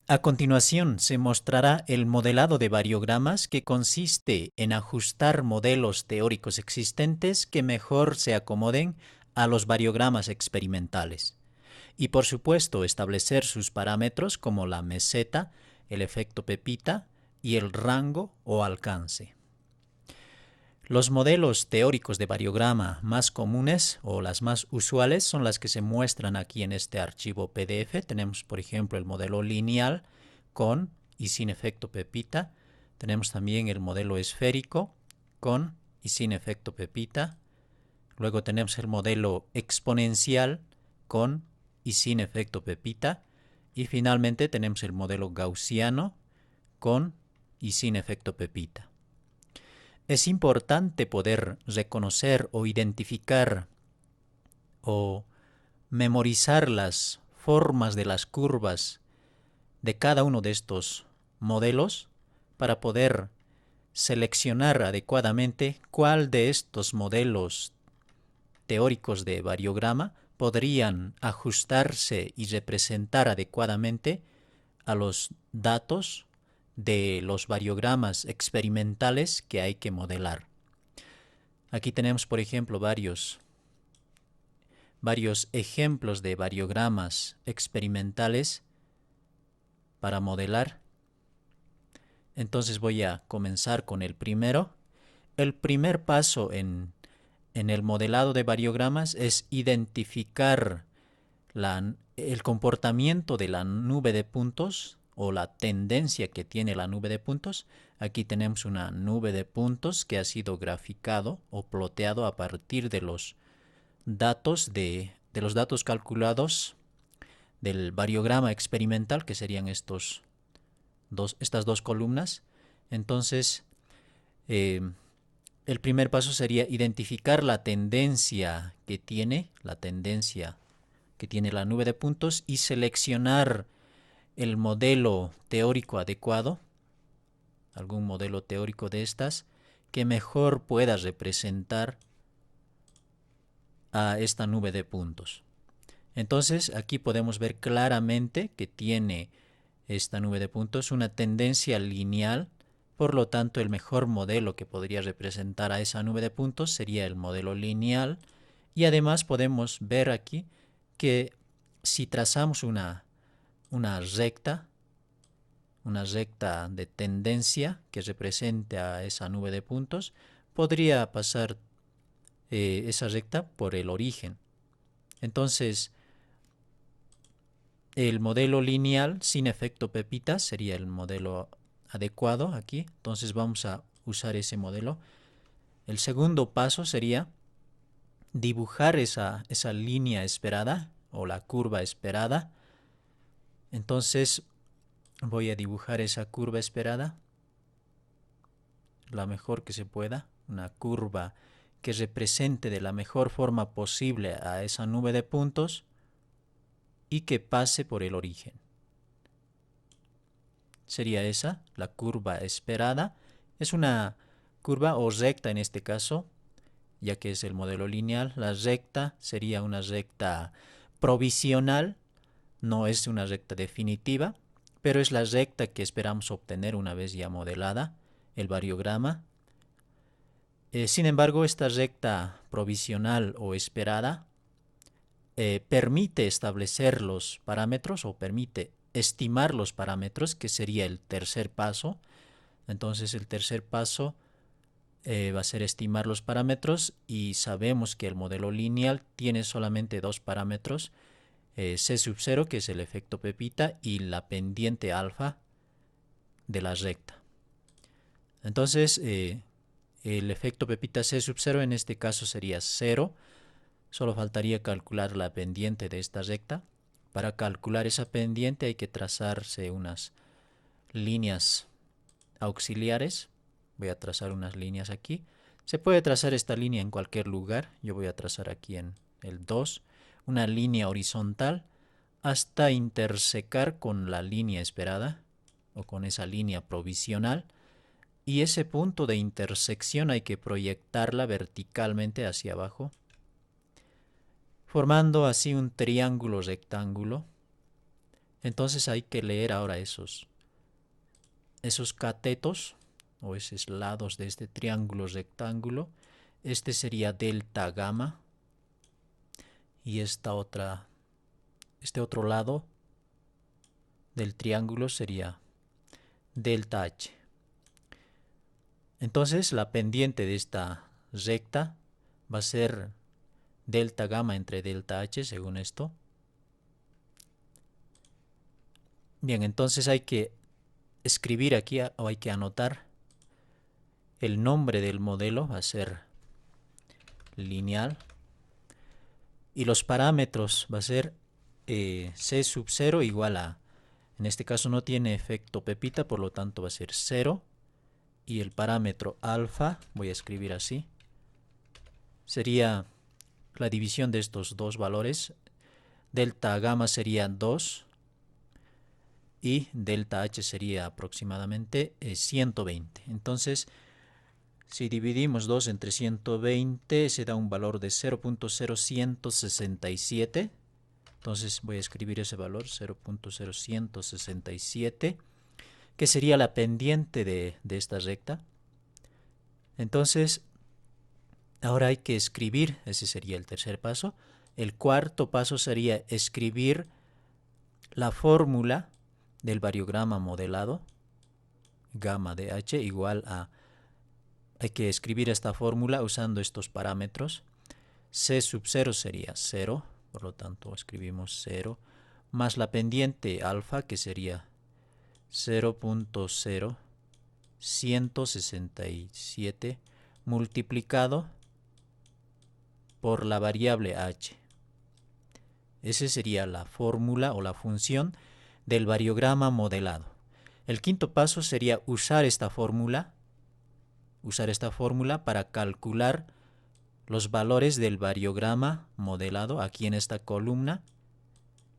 A continuación se mostrará el modelado de variogramas, que consiste en ajustar modelos teóricos existentes que mejor se acomoden a los variogramas experimentales. Y por supuesto establecer sus parámetros como la meseta, el efecto pepita y el rango o alcance. Los modelos teóricos de variograma más comunes o las más usuales son las que se muestran aquí en este archivo PDF. Tenemos, por ejemplo, el modelo lineal con y sin efecto pepita. Tenemos también el modelo esférico con y sin efecto pepita. Luego tenemos el modelo exponencial con y sin efecto pepita. Y finalmente tenemos el modelo gaussiano con y sin efecto pepita. Es importante poder reconocer o identificar o memorizar las formas de las curvas de cada uno de estos modelos para poder seleccionar adecuadamente cuál de estos modelos teóricos de variograma podrían ajustarse y representar adecuadamente a los datos de los variogramas experimentales que hay que modelar. Aquí tenemos, por ejemplo, varios ejemplos de variogramas experimentales para modelar. Entonces voy a comenzar con el primero. El primer paso en el modelado de variogramas es identificar el comportamiento de la nube de puntos o la tendencia que tiene la nube de puntos. Aquí tenemos una nube de puntos que ha sido graficado o ploteado a partir de los datos los datos calculados del variograma experimental, que serían estas dos columnas. Entonces, el primer paso sería identificar la tendencia que tiene la nube de puntos y seleccionar el modelo teórico adecuado, algún modelo teórico de estas, que mejor pueda representar a esta nube de puntos. Entonces, aquí podemos ver claramente que tiene esta nube de puntos una tendencia lineal. Por lo tanto, el mejor modelo que podría representar a esa nube de puntos sería el modelo lineal. Y además podemos ver aquí que si trazamos una recta de tendencia que represente a esa nube de puntos, podría pasar esa recta por el origen. Entonces, el modelo lineal sin efecto pepita sería el modelo adecuado aquí. Entonces vamos a usar ese modelo. El segundo paso sería dibujar esa línea esperada o la curva esperada. Entonces voy a dibujar esa curva esperada la mejor que se pueda, una curva que represente de la mejor forma posible a esa nube de puntos y que pase por el origen. Sería esa, la curva esperada. Es una curva o recta en este caso, ya que es el modelo lineal. La recta sería una recta provisional, no es una recta definitiva, pero es la recta que esperamos obtener una vez ya modelada el variograma. Sin embargo, esta recta provisional o esperada permite establecer los parámetros o permite estimar los parámetros, que sería el tercer paso. Entonces el tercer paso va a ser estimar los parámetros, y sabemos que el modelo lineal tiene solamente dos parámetros, C sub 0, que es el efecto pepita, y la pendiente alfa de la recta. Entonces el efecto pepita C sub 0 en este caso sería 0. Solo faltaría calcular la pendiente de esta recta. Para calcular esa pendiente hay que trazarse unas líneas auxiliares. Voy a trazar unas líneas aquí. Se puede trazar esta línea en cualquier lugar. Yo voy a trazar aquí en el 2 una línea horizontal hasta intersecar con la línea esperada o con esa línea provisional. Y ese punto de intersección hay que proyectarla verticalmente hacia abajo, formando así un triángulo rectángulo Entonces hay que leer ahora esos catetos o esos lados de este triángulo rectángulo. Este sería delta gamma y este otro lado del triángulo sería delta h. Entonces la pendiente de esta recta va a ser delta gamma entre delta h según esto. Bien, entonces hay que escribir aquí o hay que anotar el nombre del modelo, va a ser lineal, y los parámetros va a ser c sub 0 igual a, en este caso no tiene efecto pepita, por lo tanto va a ser 0, y el parámetro alfa, voy a escribir así, sería la división de estos dos valores. Delta gamma sería 2 y delta h sería aproximadamente 120. Entonces, si dividimos 2 entre 120, se da un valor de 0.0167. Entonces voy a escribir ese valor, 0.0167, que sería la pendiente de esta recta. Entonces, ahora hay que escribir, ese sería el tercer paso. El cuarto paso sería escribir la fórmula del variograma modelado, gamma de h igual a, hay que escribir esta fórmula usando estos parámetros. C sub 0 sería 0, por lo tanto escribimos 0, más la pendiente alfa, que sería 0.0167 multiplicado por la variable h. Esa sería la fórmula o la función del variograma modelado. El quinto paso sería usar esta fórmula para calcular los valores del variograma modelado aquí en esta columna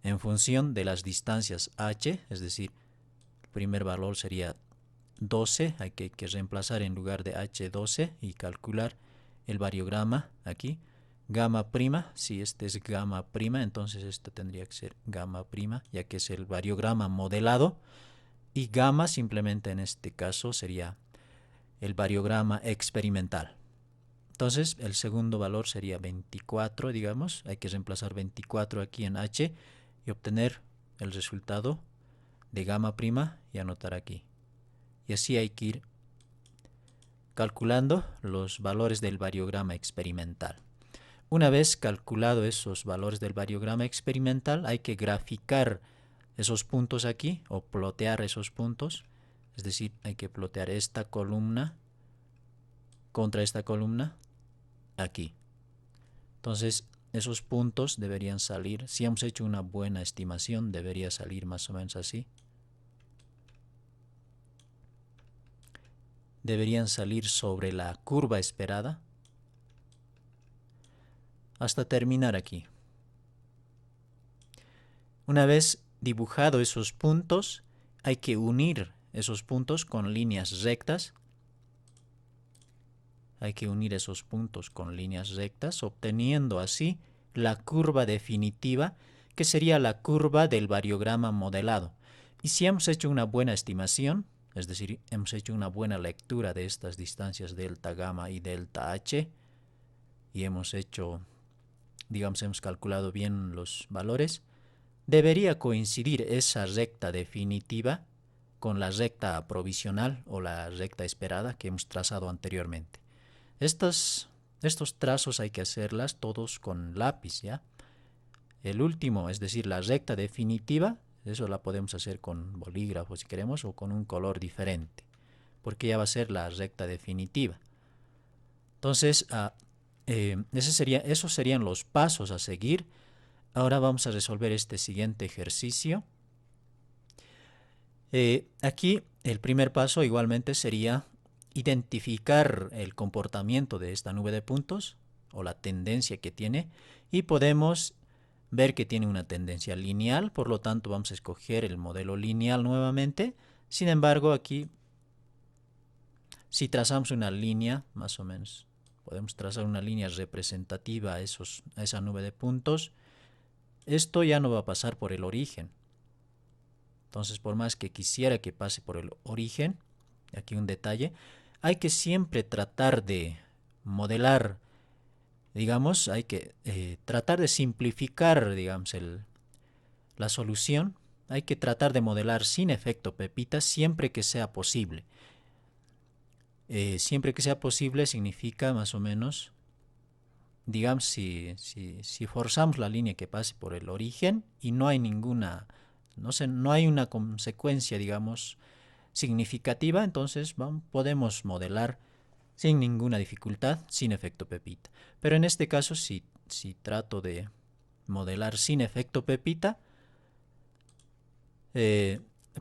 en función de las distancias h, es decir, el primer valor sería 12, hay que reemplazar en lugar de h 12 y calcular el variograma aquí. Gamma prima, si este es gamma prima, entonces este tendría que ser gamma prima, ya que es el variograma modelado, y gamma simplemente en este caso sería el variograma experimental. Entonces el segundo valor sería 24, digamos, hay que reemplazar 24 aquí en h y obtener el resultado de gamma prima y anotar aquí. Y así hay que ir calculando los valores del variograma experimental. Una vez calculado esos valores del variograma experimental, hay que graficar esos puntos aquí o plotear esos puntos. Es decir, hay que plotear esta columna contra esta columna aquí. Entonces, esos puntos deberían salir, si hemos hecho una buena estimación, debería salir más o menos así. Deberían salir sobre la curva esperada hasta terminar aquí. Una vez dibujado esos puntos, hay que unir esos puntos con líneas rectas. Hay que unir esos puntos con líneas rectas, obteniendo así la curva definitiva, que sería la curva del variograma modelado. Y si hemos hecho una buena estimación, es decir, hemos hecho una buena lectura de estas distancias delta gamma y delta h, y hemos calculado bien los valores, debería coincidir esa recta definitiva con la recta provisional o la recta esperada que hemos trazado anteriormente. Estos trazos hay que hacerlas todos con lápiz, ¿ya? El último, es decir, la recta definitiva, eso la podemos hacer con bolígrafo si queremos o con un color diferente, porque ya va a ser la recta definitiva. Entonces, esos serían los pasos a seguir. Ahora vamos a resolver este siguiente ejercicio. Aquí el primer paso igualmente sería identificar el comportamiento de esta nube de puntos o la tendencia que tiene, y podemos ver que tiene una tendencia lineal, por lo tanto vamos a escoger el modelo lineal nuevamente. Sin embargo, aquí si trazamos una línea, más o menos, podemos trazar una línea representativa a esa nube de puntos. Esto ya no va a pasar por el origen. Entonces, por más que quisiera que pase por el origen, aquí un detalle, hay que siempre tratar de modelar, digamos, hay que tratar de simplificar, digamos, la solución. Hay que tratar de modelar sin efecto pepita siempre que sea posible. Siempre que sea posible significa más o menos, digamos, si forzamos la línea que pase por el origen y no hay ninguna, no sé, no hay una consecuencia, digamos, significativa, entonces podemos modelar sin ninguna dificultad, sin efecto pepita. Pero en este caso, si trato de modelar sin efecto pepita,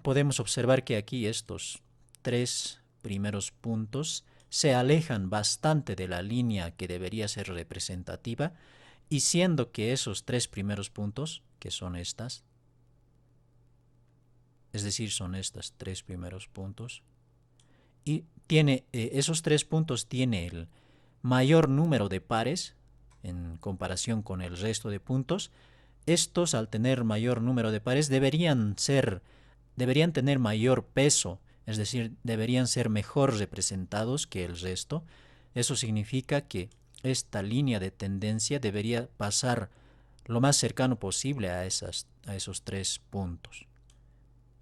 podemos observar que aquí estos tres primeros puntos se alejan bastante de la línea que debería ser representativa, y siendo que esos tres primeros puntos, que son estas, es decir, son estos tres primeros puntos, y tiene esos tres puntos tiene el mayor número de pares en comparación con el resto de puntos. Estos, al tener mayor número de pares, deberían tener mayor peso, es decir, deberían ser mejor representados que el resto. Eso significa que esta línea de tendencia debería pasar lo más cercano posible a esos tres puntos.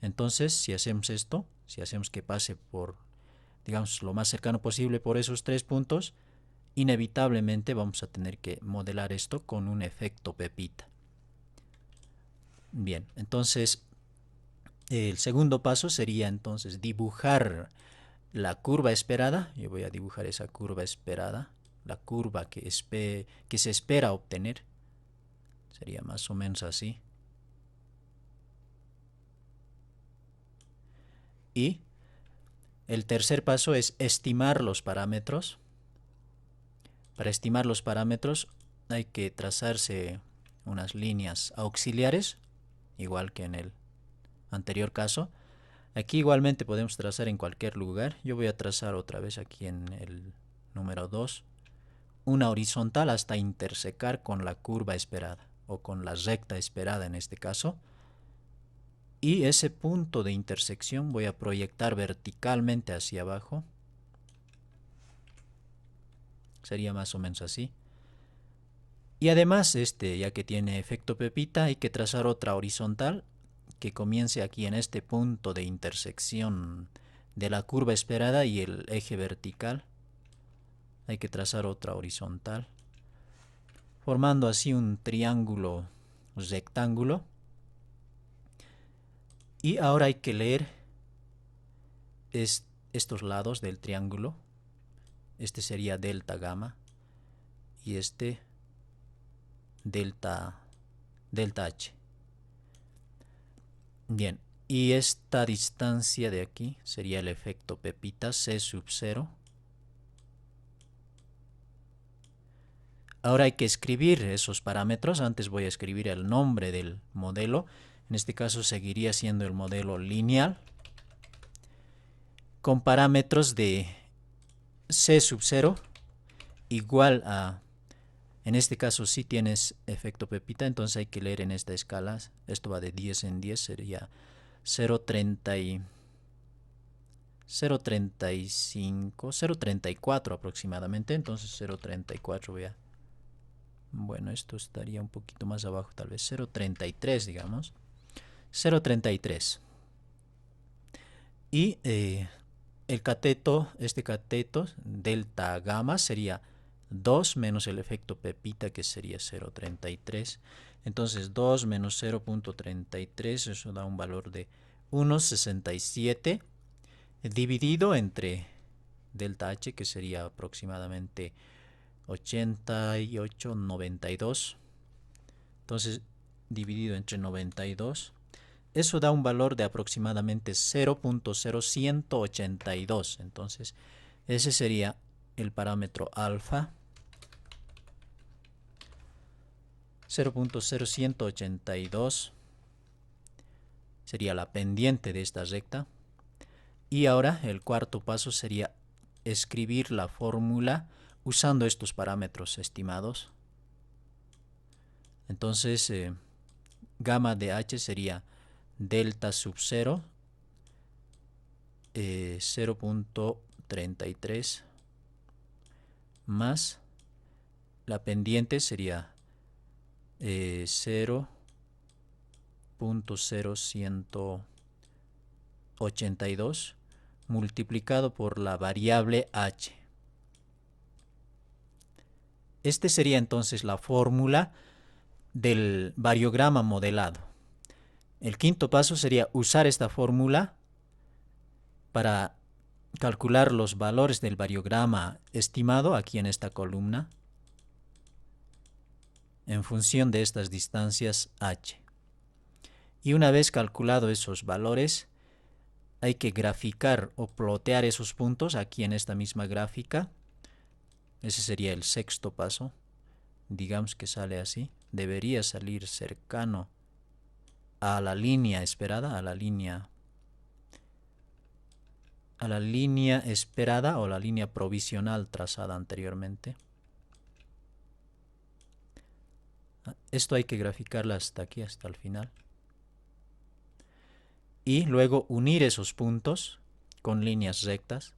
Entonces, si hacemos esto, si hacemos que pase por, digamos, lo más cercano posible por esos tres puntos, inevitablemente vamos a tener que modelar esto con un efecto pepita. Bien, entonces el segundo paso sería entonces dibujar la curva esperada. Yo voy a dibujar esa curva esperada, la curva que se espera obtener. Sería más o menos así. Y el tercer paso es estimar los parámetros. Para estimar los parámetros hay que trazarse unas líneas auxiliares, igual que en el anterior caso. Aquí igualmente podemos trazar en cualquier lugar. Yo voy a trazar otra vez aquí en el número 2 una horizontal hasta intersecar con la curva esperada, o con la recta esperada en este caso. Y ese punto de intersección voy a proyectar verticalmente hacia abajo. Sería más o menos así. Y además, ya que tiene efecto pepita, hay que trazar otra horizontal que comience aquí en este punto de intersección de la curva esperada y el eje vertical. Hay que trazar otra horizontal, formando así un triángulo rectángulo. Y ahora hay que leer estos lados del triángulo. Este sería delta gamma y este delta h. Bien, y esta distancia de aquí sería el efecto pepita C sub 0. Ahora hay que escribir esos parámetros. Antes voy a escribir el nombre del modelo. En este caso seguiría siendo el modelo lineal con parámetros de C sub 0 igual a, en este caso si tienes efecto pepita, entonces hay que leer en esta escala. Esto va de 10 en 10, sería 0.35, 0.34 aproximadamente. Entonces 0.34 voy a... Bueno, esto estaría un poquito más abajo, tal vez 0.33, digamos. 0.33. Y el cateto, este cateto, delta gamma, sería 2 menos el efecto pepita, que sería 0.33. Entonces 2 menos 0.33, eso da un valor de 1.67, dividido entre delta H, que sería aproximadamente 88,92. Entonces, dividido entre 92, eso da un valor de aproximadamente 0.0182. Entonces, ese sería el parámetro alfa. 0.0182 sería la pendiente de esta recta. Y ahora el cuarto paso sería escribir la fórmula usando estos parámetros estimados. Entonces, gamma de h sería delta sub 0 0.33 más la pendiente sería 0.0182 multiplicado por la variable h. Este sería entonces la fórmula del variograma modelado. El quinto paso sería usar esta fórmula para calcular los valores del variograma estimado aquí en esta columna en función de estas distancias h. Y una vez calculado esos valores, hay que graficar o plotear esos puntos aquí en esta misma gráfica. Ese sería el sexto paso. Digamos que sale así. Debería salir cercano a la línea esperada, a la línea esperada o la línea provisional trazada anteriormente. Esto hay que graficarla hasta aquí, hasta el final. Y luego unir esos puntos con líneas rectas,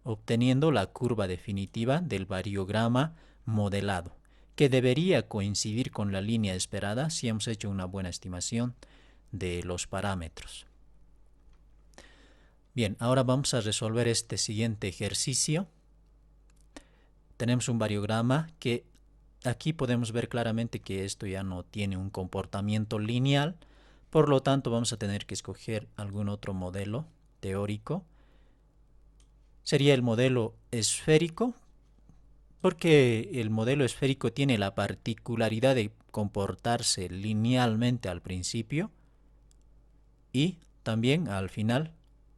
obteniendo la curva definitiva del variograma modelado, que debería coincidir con la línea esperada si hemos hecho una buena estimación de los parámetros. Bien, ahora vamos a resolver este siguiente ejercicio. Tenemos un variograma que aquí podemos ver claramente que esto ya no tiene un comportamiento lineal, por lo tanto vamos a tener que escoger algún otro modelo teórico. Sería el modelo esférico, porque el modelo esférico tiene la particularidad de comportarse linealmente al principio y también al final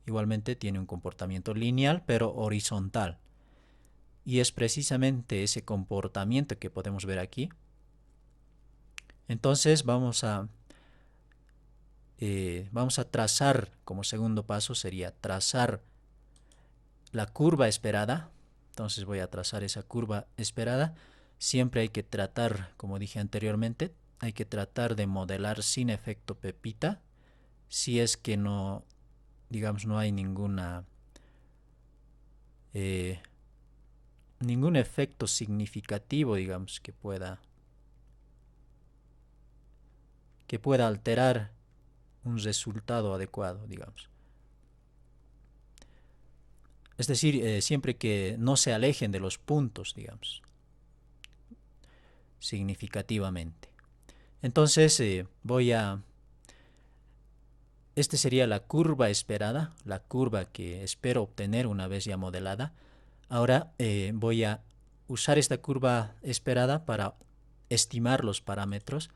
igualmente tiene un comportamiento lineal pero horizontal. Y es precisamente ese comportamiento que podemos ver aquí. Entonces vamos a trazar, como segundo paso sería trazar la curva esperada. Entonces voy a trazar esa curva esperada. Siempre hay que tratar, como dije anteriormente, hay que tratar de modelar sin efecto pepita. Si es que no, digamos, no hay ningún efecto significativo, digamos, que pueda alterar un resultado adecuado, digamos. Es decir, siempre que no se alejen de los puntos, digamos, significativamente. Entonces este sería la curva esperada, la curva que espero obtener una vez ya modelada. Ahora voy a usar esta curva esperada para estimar los parámetros.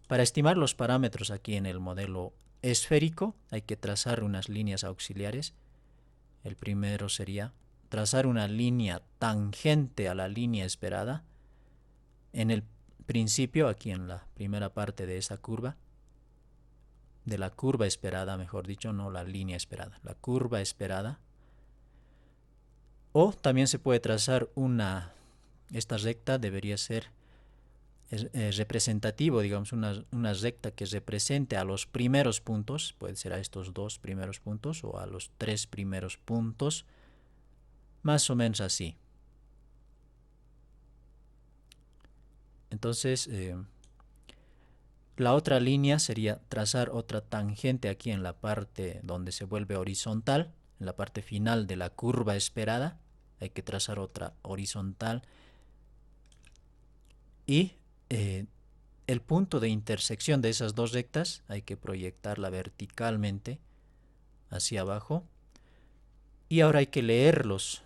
Para estimar los parámetros aquí en el modelo esférico hay que trazar unas líneas auxiliares. El primero sería trazar una línea tangente a la línea esperada en el principio, aquí en la primera parte de esa curva, de la curva esperada, mejor dicho, no la línea esperada, la curva esperada. O también se puede trazar esta recta debería ser representativo, digamos, una recta que represente a los primeros puntos, puede ser a estos dos primeros puntos o a los tres primeros puntos, más o menos así. Entonces, la otra línea sería trazar otra tangente aquí en la parte donde se vuelve horizontal, en la parte final de la curva esperada, hay que trazar otra horizontal. Y el punto de intersección de esas dos rectas hay que proyectarla verticalmente hacia abajo. Y ahora hay que leer los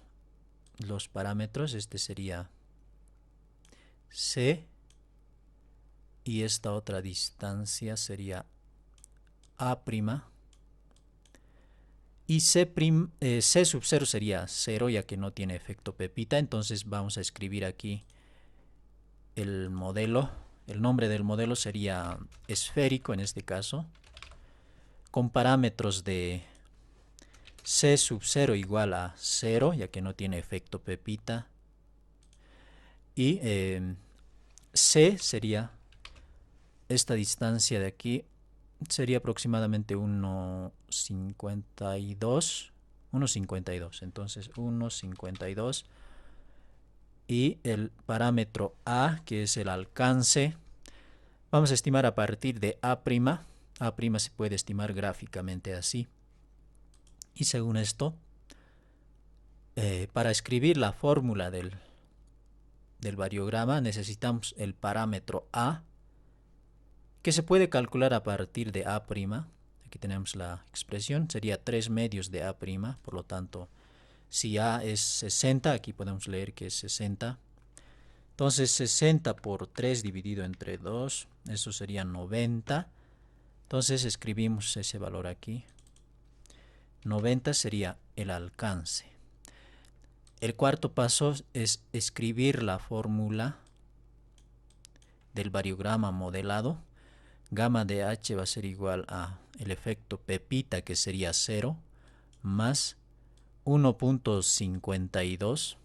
parámetros. Este sería C y esta otra distancia sería A'. Y C sub 0 sería 0 ya que no tiene efecto pepita. Entonces vamos a escribir aquí el modelo. El nombre del modelo sería esférico en este caso, con parámetros de C sub 0 igual a 0, ya que no tiene efecto pepita. Y C sería esta distancia de aquí, sería aproximadamente 1,52. 1,52. Entonces 1,52. Y el parámetro A, que es el alcance, vamos a estimar a partir de A'. A' se puede estimar gráficamente así. Y según esto, para escribir la fórmula del variograma necesitamos el parámetro A, que se puede calcular a partir de A'. Aquí tenemos la expresión, sería 3 medios de A', por lo tanto, si A es 60, aquí podemos leer que es 60. Entonces 60 por 3 dividido entre 2, eso sería 90. Entonces escribimos ese valor aquí. 90 sería el alcance. El cuarto paso es escribir la fórmula del variograma modelado. Gamma de H va a ser igual a el efecto pepita, que sería 0, más 1,52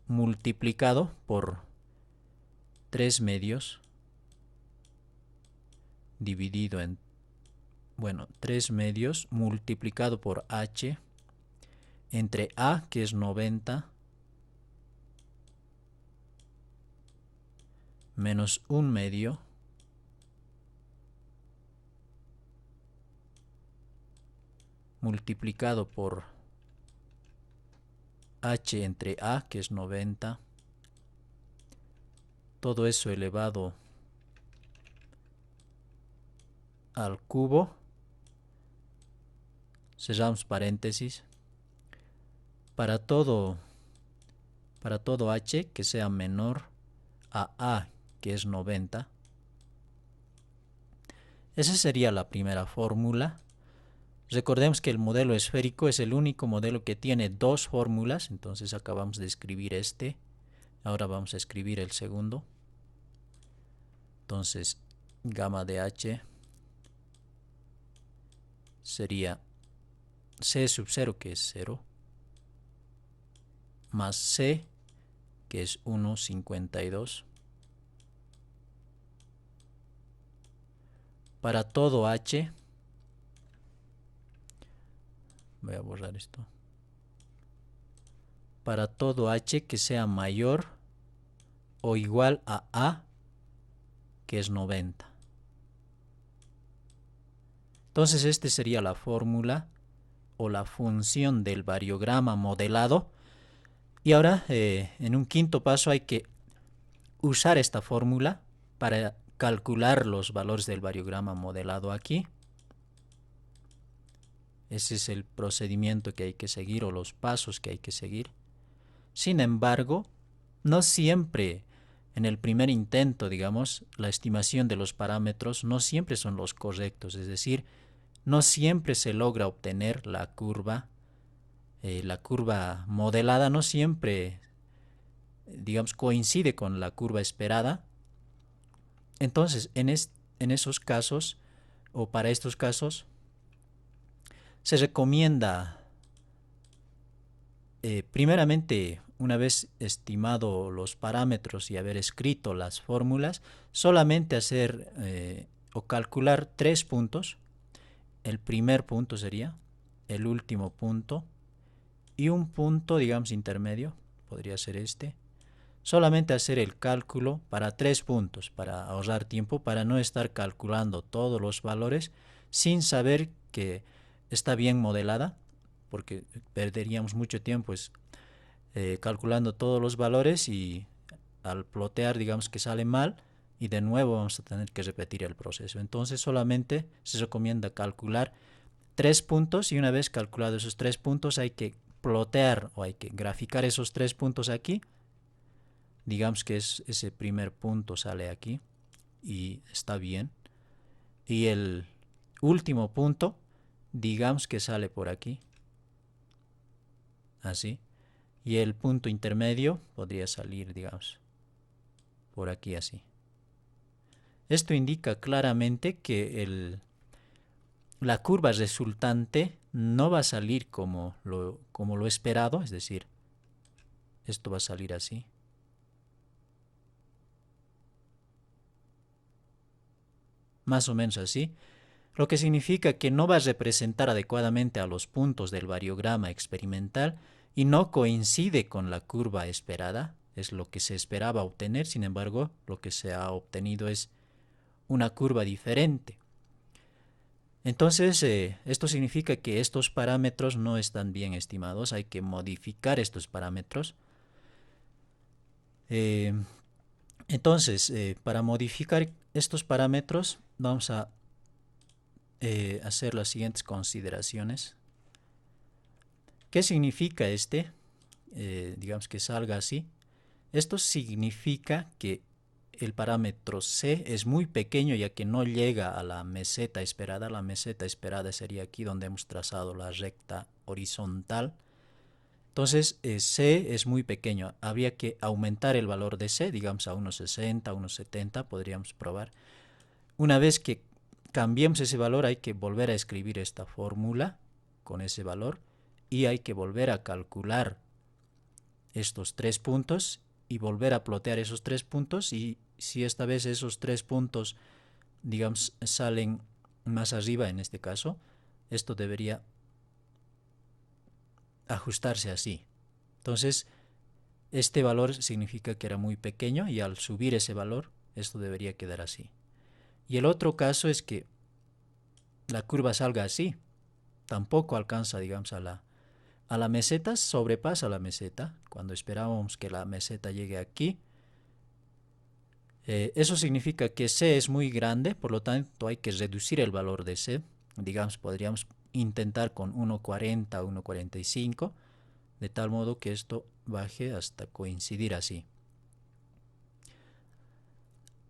multiplicado por 3 medios dividido en, 3 medios multiplicado por H entre A, que es 90, menos 1 medio multiplicado por H entre A, que es 90, todo eso elevado al cubo, cerramos paréntesis, para todo H que sea menor a, que es 90. Esa sería la primera fórmula. Recordemos que el modelo esférico es el único modelo que tiene dos fórmulas, entonces acabamos de escribir este. Ahora vamos a escribir el segundo. Entonces, gamma de H sería C sub 0, que es 0, más C, que es 1,52. Para todo H, voy a borrar esto. Para todo H que sea mayor o igual a, que es 90. Entonces, esta sería la fórmula o la función del variograma modelado. Y ahora, en un quinto paso, hay que usar esta fórmula para calcular los valores del variograma modelado aquí. Ese es el procedimiento que hay que seguir o los pasos que hay que seguir. Sin embargo, no siempre en el primer intento, digamos, la estimación de los parámetros no siempre son los correctos. Es decir, no siempre se logra obtener la curva modelada, no siempre, digamos, coincide con la curva esperada. Entonces, en esos casos, o para estos casos, se recomienda, primeramente, una vez estimado los parámetros y haber escrito las fórmulas, solamente hacer o calcular 3 puntos. El primer punto sería, el último punto, y un punto, digamos, intermedio, podría ser este. Solamente hacer el cálculo para 3 puntos, para ahorrar tiempo, para no estar calculando todos los valores sin saber que está bien modelada, porque perderíamos mucho tiempo calculando todos los valores y al plotear, digamos que sale mal y de nuevo vamos a tener que repetir el proceso. Entonces solamente se recomienda calcular 3 puntos y una vez calculados esos 3 puntos hay que plotear o hay que graficar esos 3 puntos aquí. Digamos que ese primer punto sale aquí y está bien. Y el último punto, digamos que sale por aquí. Así. Y el punto intermedio podría salir, digamos, por aquí así. Esto indica claramente que la curva resultante no va a salir como lo esperado, es decir, esto va a salir así. más o menos así, lo que significa que no va a representar adecuadamente a los puntos del variograma experimental y no coincide con la curva esperada, es lo que se esperaba obtener, sin embargo, lo que se ha obtenido es una curva diferente. Entonces, esto significa que estos parámetros no están bien estimados, hay que modificar estos parámetros. Entonces, para modificar estos parámetros, vamos a hacer las siguientes consideraciones. ¿Qué significa este? Digamos que salga así. Esto significa que el parámetro C es muy pequeño ya que no llega a la meseta esperada. La meseta esperada sería aquí donde hemos trazado la recta horizontal. Entonces C es muy pequeño. Habría que aumentar el valor de C, digamos a unos 60, unos 70, podríamos probar. Una vez que cambiemos ese valor hay que volver a escribir esta fórmula con ese valor y hay que volver a calcular estos 3 puntos y volver a plotear esos 3 puntos, y si esta vez esos 3 puntos, digamos, salen más arriba en este caso, esto debería ajustarse así. Entonces, este valor significa que era muy pequeño y al subir ese valor, esto debería quedar así. Y el otro caso es que la curva salga así. Tampoco alcanza, digamos, a la meseta, sobrepasa la meseta. Cuando esperábamos que la meseta llegue aquí, eso significa que C es muy grande, por lo tanto hay que reducir el valor de C. Digamos, podríamos intentar con 1.40 o 1.45, de tal modo que esto baje hasta coincidir así.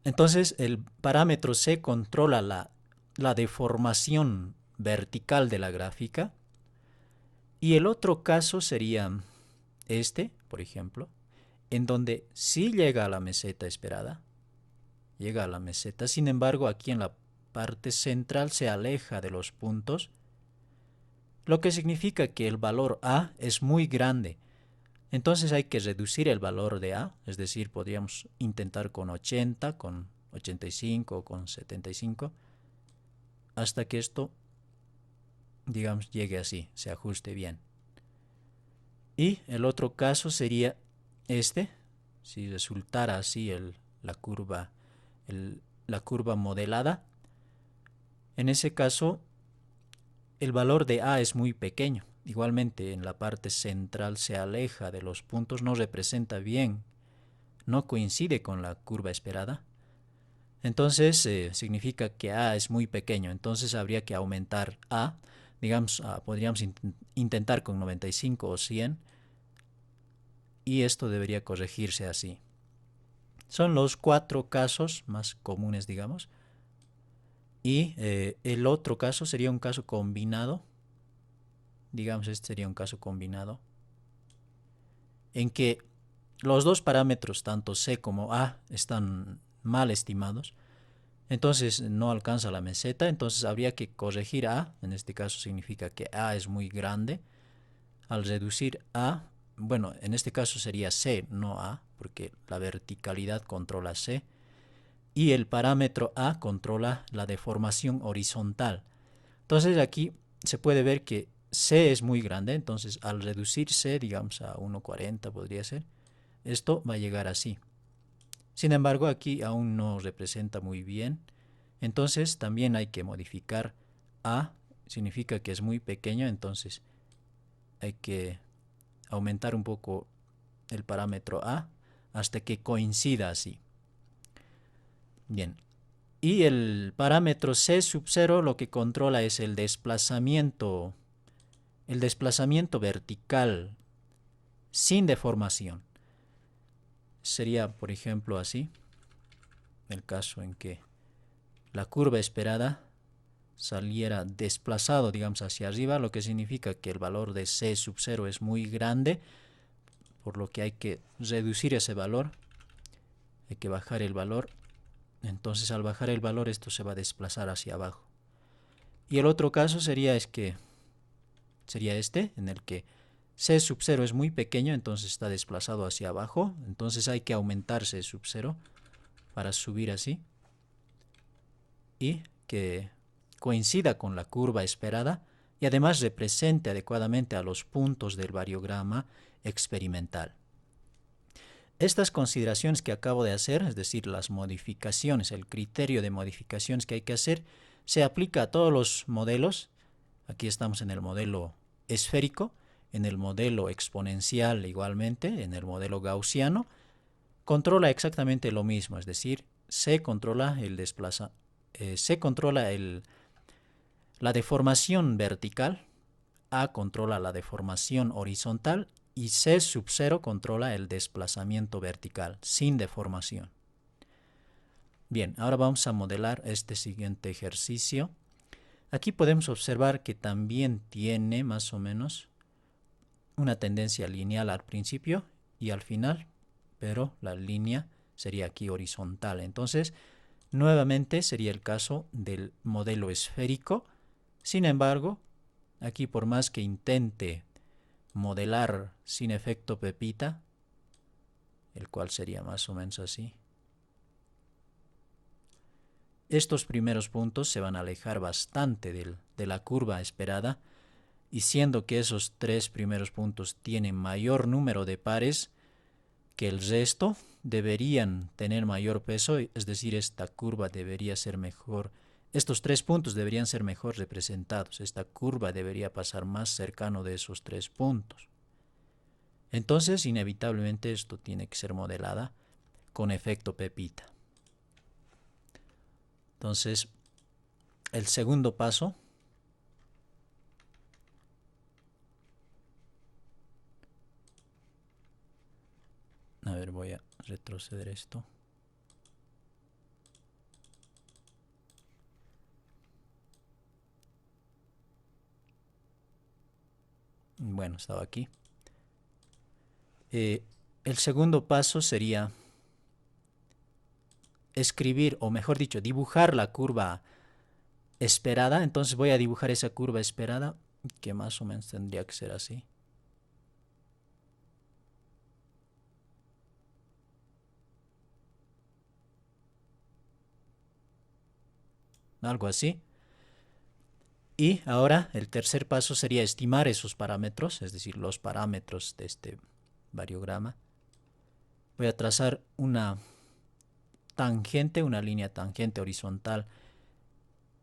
Entonces el parámetro C controla la deformación vertical de la gráfica. Y el otro caso sería este, por ejemplo, en donde sí llega a la meseta esperada, llega a la meseta, sin embargo aquí en la parte central se aleja de los puntos, lo que significa que el valor A es muy grande. Entonces hay que reducir el valor de A, es decir, podríamos intentar con 80, con 85 o con 75, hasta que esto, digamos, llegue así, se ajuste bien. Y el otro caso sería este, si resultara así la curva modelada. En ese caso, el valor de A es muy pequeño. Igualmente, en la parte central se aleja de los puntos, no representa bien, no coincide con la curva esperada. Entonces, significa que A es muy pequeño. Entonces, habría que aumentar A. Digamos, podríamos intentar con 95 o 100. Y esto debería corregirse así. Son los 4 casos más comunes, digamos. Y el otro caso sería un caso combinado. Digamos, este sería un caso combinado en que los dos parámetros, tanto C como A, están mal estimados. Entonces no alcanza la meseta. Entonces habría que corregir A. En este caso significa que A es muy grande. Al reducir A, bueno, en este caso sería C, no A, porque la verticalidad controla C. Y el parámetro A controla la deformación horizontal. Entonces aquí se puede ver que C es muy grande, entonces al reducir C, digamos a 1.40 podría ser, esto va a llegar así. Sin embargo, aquí aún no representa muy bien, entonces también hay que modificar A, significa que es muy pequeño, entonces hay que aumentar un poco el parámetro A hasta que coincida así. Bien, y el parámetro C sub 0 lo que controla es el desplazamiento vertical sin deformación. Sería, por ejemplo, así, el caso en que la curva esperada saliera desplazado, digamos, hacia arriba, lo que significa que el valor de C sub 0 es muy grande, por lo que hay que reducir ese valor, hay que bajar el valor. Entonces al bajar el valor esto se va a desplazar hacia abajo. Y el otro caso sería este, en el que C sub 0 es muy pequeño, entonces está desplazado hacia abajo. Entonces hay que aumentar C sub 0 para subir así. y que coincida con la curva esperada y además represente adecuadamente a los puntos del variograma experimental. Estas consideraciones que acabo de hacer, es decir, las modificaciones, el criterio de modificaciones que hay que hacer, se aplica a todos los modelos. Aquí estamos en el modelo esférico, en el modelo exponencial igualmente, en el modelo gaussiano. Controla exactamente lo mismo, es decir, se controla la deformación vertical, A controla la deformación horizontal y C sub 0 controla el desplazamiento vertical sin deformación. Bien, ahora vamos a modelar este siguiente ejercicio. Aquí podemos observar que también tiene más o menos una tendencia lineal al principio y al final, pero la línea sería aquí horizontal. Entonces, nuevamente sería el caso del modelo esférico. Sin embargo, aquí por más que intente modelar sin efecto Pepita, el cual sería más o menos así, estos primeros puntos se van a alejar bastante de la curva esperada, y siendo que esos tres primeros puntos tienen mayor número de pares que el resto, deberían tener mayor peso, es decir, esta curva debería ser mejor. Estos tres puntos deberían ser mejor representados. Esta curva debería pasar más cercano de esos tres puntos. Entonces, inevitablemente, esto tiene que ser modelada con efecto Pepita. Entonces, el segundo paso a ver, voy a retroceder esto. Bueno, estaba aquí. El segundo paso sería escribir, o mejor dicho, dibujar la curva esperada. Entonces voy a dibujar esa curva esperada, que más o menos tendría que ser así. Algo así. Y ahora el tercer paso sería estimar esos parámetros, es decir, los parámetros de este variograma. Voy a trazar una tangente, una línea tangente horizontal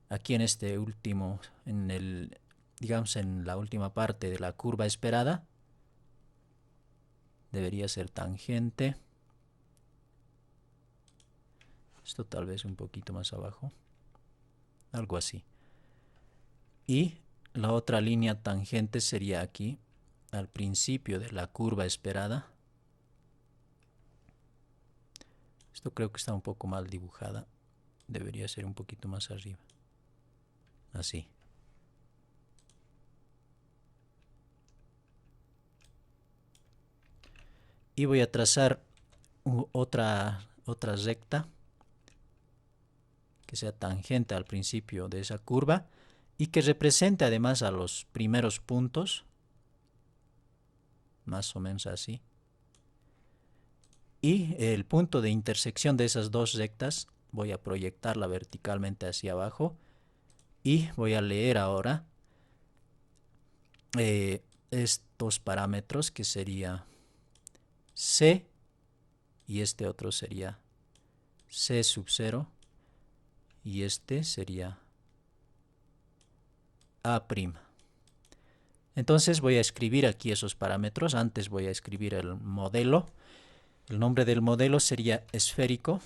aquí en este último, digamos en la última parte de la curva esperada. Debería ser tangente. Esto tal vez un poquito más abajo. Algo así. Y la otra línea tangente sería aquí, al principio de la curva esperada. Esto creo que está un poco mal dibujada. Debería ser un poquito más arriba. Así. Y voy a trazar otra recta que sea tangente al principio de esa curva y que represente además a los primeros puntos, más o menos así. Y el punto de intersección de esas dos rectas voy a proyectarla verticalmente hacia abajo y voy a leer ahora estos parámetros, que sería C y este otro sería C sub 0 y este sería A'. Entonces voy a escribir aquí esos parámetros. Antes voy a escribir el modelo. El nombre del modelo sería esférico,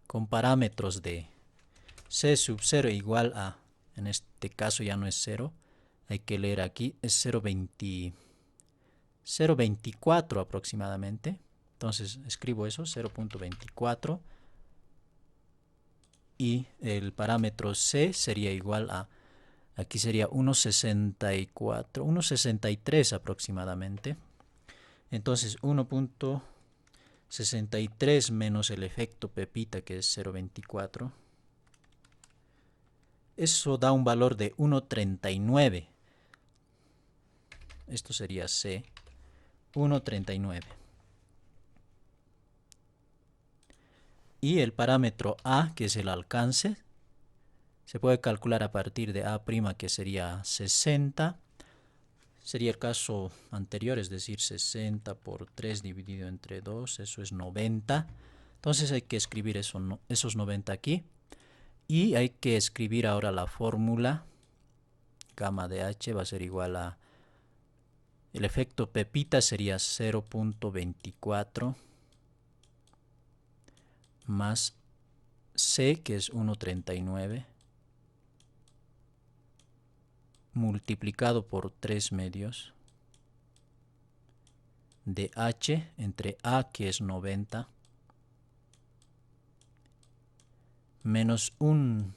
con parámetros de C sub 0 igual a, en este caso ya no es 0, hay que leer aquí, es 0.24 aproximadamente. Entonces escribo eso, 0.24, y el parámetro C sería igual a, aquí sería 1.64, 1.63 aproximadamente. Entonces 1.63 menos el efecto Pepita, que es 0.24. Eso da un valor de 1.39. Esto sería C, 1.39. Y el parámetro A, que es el alcance, se puede calcular a partir de A', que sería 60. Sería el caso anterior, es decir, 60 por 3 dividido entre 2, eso es 90. Entonces hay que escribir esos 90 aquí. Y hay que escribir ahora la fórmula. Gamma de H va a ser igual a... El efecto pepita sería 0.24 más C, que es 1.39, multiplicado por 3 medios de H entre A, que es 90, menos 1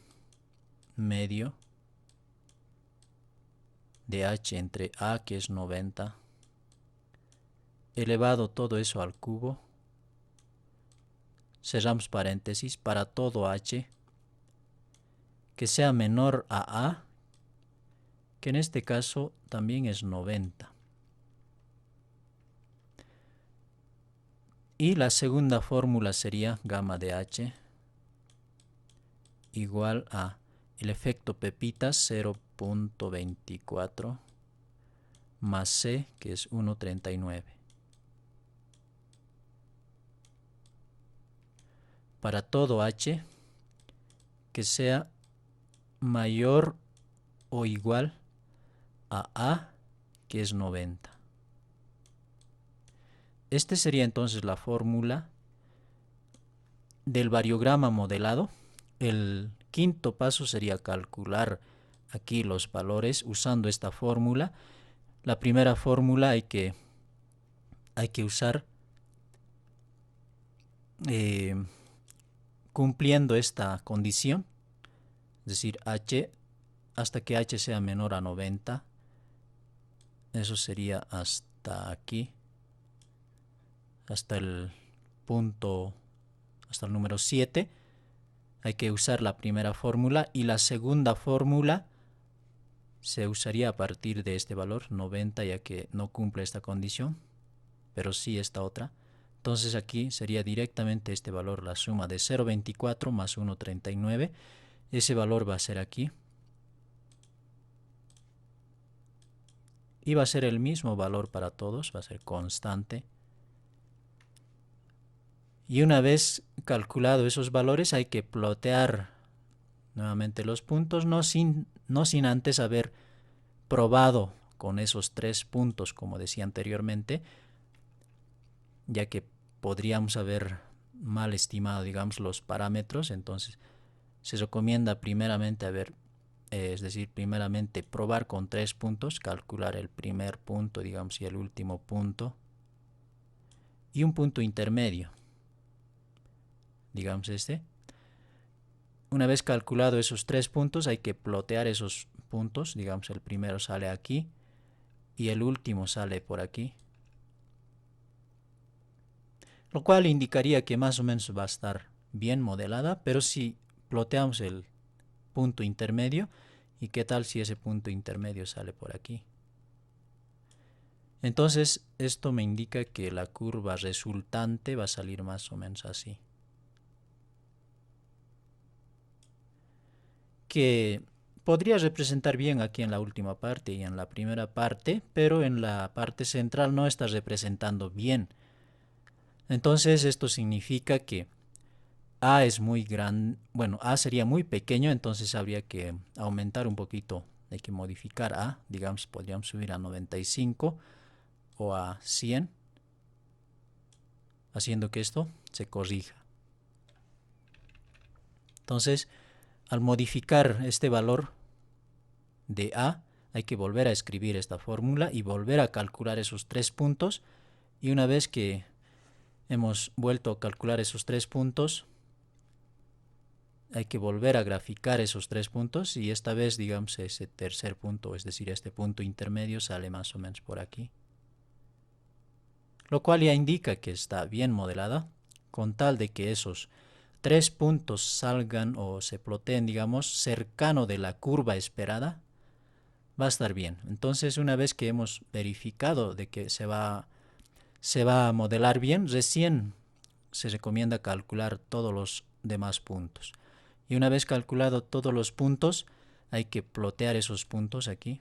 medio de H entre A, que es 90, elevado todo eso al cubo. Cerramos paréntesis, para todo H que sea menor a A, que en este caso también es 90. Y la segunda fórmula sería gamma de H igual a el efecto pepita 0.24 más C, que es 1.39. Para todo H que sea mayor o igual a, que es 90. Este sería entonces la fórmula del variograma modelado. El quinto paso sería calcular aquí los valores usando esta fórmula. La primera fórmula hay que usar cumpliendo esta condición, es decir, H hasta que H sea menor a 90. Eso sería hasta aquí, hasta el punto, hasta el número 7. Hay que usar la primera fórmula y la segunda fórmula se usaría a partir de este valor, 90, ya que no cumple esta condición, pero sí esta otra. Entonces aquí sería directamente este valor, la suma de 0.24 más 1.39. Ese valor va a ser aquí. Y va a ser el mismo valor para todos, va a ser constante. Y una vez calculado esos valores hay que plotear nuevamente los puntos, no sin antes haber probado con esos 3 puntos, como decía anteriormente, ya que podríamos haber mal estimado, digamos, los parámetros. Entonces se recomienda primeramente primeramente probar con 3 puntos, calcular el primer punto, digamos, y el último punto, y un punto intermedio, digamos este. Una vez calculado esos 3 puntos, hay que plotear esos puntos, digamos, el primero sale aquí y el último sale por aquí, lo cual indicaría que más o menos va a estar bien modelada. Pero si ploteamos el punto intermedio, ¿y qué tal si ese punto intermedio sale por aquí? Entonces esto me indica que la curva resultante va a salir más o menos así, que podría representar bien aquí en la última parte y en la primera parte, pero en la parte central no está representando bien. Entonces esto significa que A es muy grande, bueno, A sería muy pequeño, entonces habría que aumentar un poquito, hay que modificar A, digamos, podríamos subir a 95 o a 100, haciendo que esto se corrija. Entonces, al modificar este valor de A, hay que volver a escribir esta fórmula y volver a calcular esos 3 puntos. Y una vez que hemos vuelto a calcular esos 3 puntos, hay que volver a graficar esos 3 puntos y esta vez, digamos, ese tercer punto, es decir, este punto intermedio sale más o menos por aquí, lo cual ya indica que está bien modelada, con tal de que esos 3 puntos salgan o se ploteen, digamos, cercano de la curva esperada, va a estar bien. Entonces, una vez que hemos verificado de que se va a modelar bien, recién se recomienda calcular todos los demás puntos. Y una vez calculado todos los puntos, hay que plotear esos puntos aquí.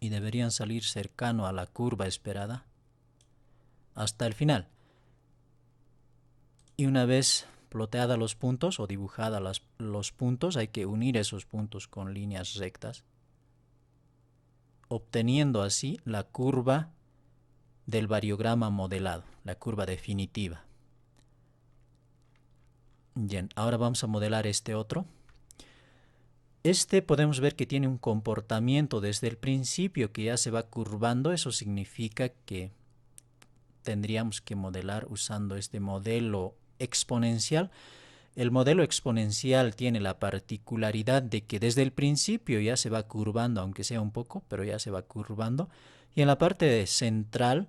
Y deberían salir cercano a la curva esperada hasta el final. Y una vez ploteada los puntos o dibujada los puntos, hay que unir esos puntos con líneas rectas, obteniendo así la curva del variograma modelado, la curva definitiva. Bien, ahora vamos a modelar este otro. Este podemos ver que tiene un comportamiento desde el principio que ya se va curvando. Eso significa que tendríamos que modelar usando este modelo exponencial. El modelo exponencial tiene la particularidad de que desde el principio ya se va curvando, aunque sea un poco, pero ya se va curvando. Y en la parte central,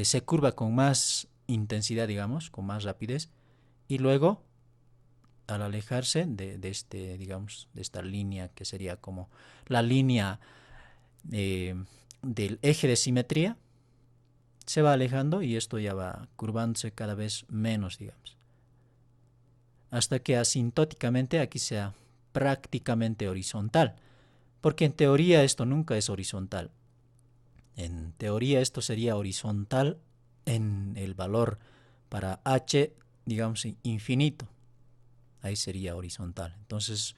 se curva con más intensidad, digamos, con más rapidez. Y luego, al alejarse de esta línea que sería como la línea del eje de simetría, se va alejando y esto ya va curvándose cada vez menos, digamos, hasta que asintóticamente aquí sea prácticamente horizontal, porque en teoría esto nunca es horizontal. En teoría esto sería horizontal en el valor para h, digamos, infinito. Ahí sería horizontal. Entonces,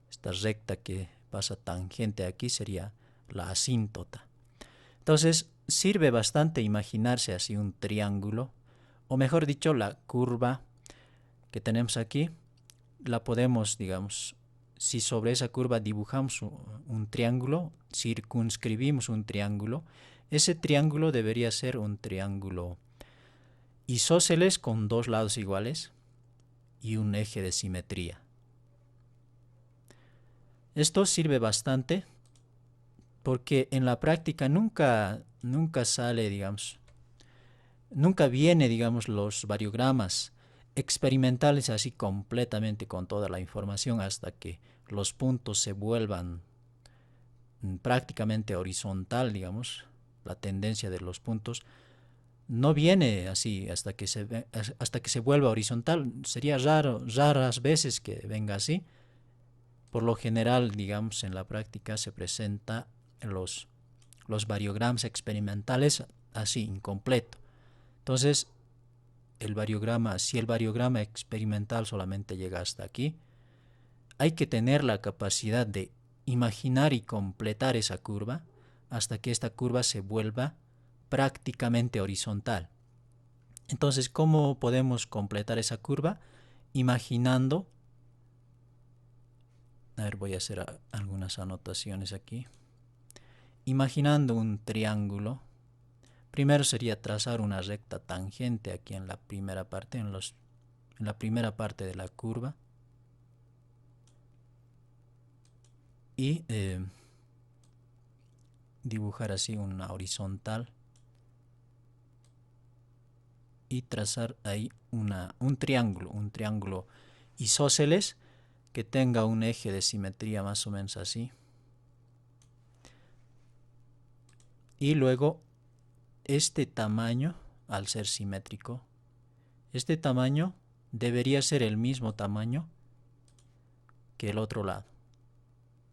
esta recta que pasa tangente aquí sería la asíntota. Entonces, sirve bastante imaginarse así un triángulo, o mejor dicho, la curva que tenemos aquí, la podemos, digamos, si sobre esa curva dibujamos un triángulo, circunscribimos un triángulo, ese triángulo debería ser un triángulo isósceles con dos lados iguales y un eje de simetría. Esto sirve bastante porque en la práctica nunca sale, digamos, nunca viene, digamos, los variogramas experimentales así completamente con toda la información hasta que los puntos se vuelvan prácticamente horizontal, digamos, la tendencia de los puntos no viene así hasta que se vuelva horizontal. Sería raras veces que venga así. Por lo general, digamos, en la práctica se presenta los variogramas experimentales así, incompleto. Entonces, si el variograma experimental solamente llega hasta aquí, hay que tener la capacidad de imaginar y completar esa curva hasta que esta curva se vuelva prácticamente horizontal. Entonces, ¿cómo podemos completar esa curva? Imaginando, voy a hacer algunas anotaciones aquí. Imaginando un triángulo, primero sería trazar una recta tangente aquí en la primera parte, en la primera parte de la curva. Y dibujar así una horizontal y trazar ahí un triángulo isósceles que tenga un eje de simetría más o menos así. Y luego este tamaño, al ser simétrico, este tamaño debería ser el mismo tamaño que el otro lado,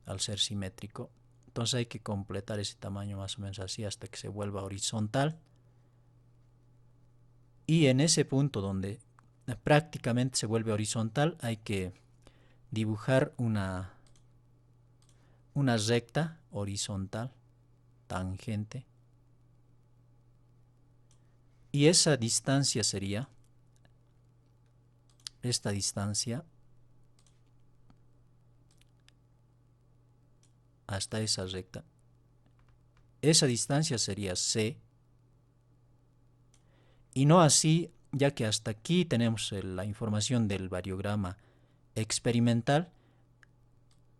al ser simétrico. Entonces hay que completar ese tamaño más o menos así hasta que se vuelva horizontal. Y en ese punto donde prácticamente se vuelve horizontal hay que dibujar una recta horizontal tangente. Y esa distancia sería esta distancia hasta esa recta. Esa distancia sería C. Y no así, ya que hasta aquí tenemos la información del variograma experimental,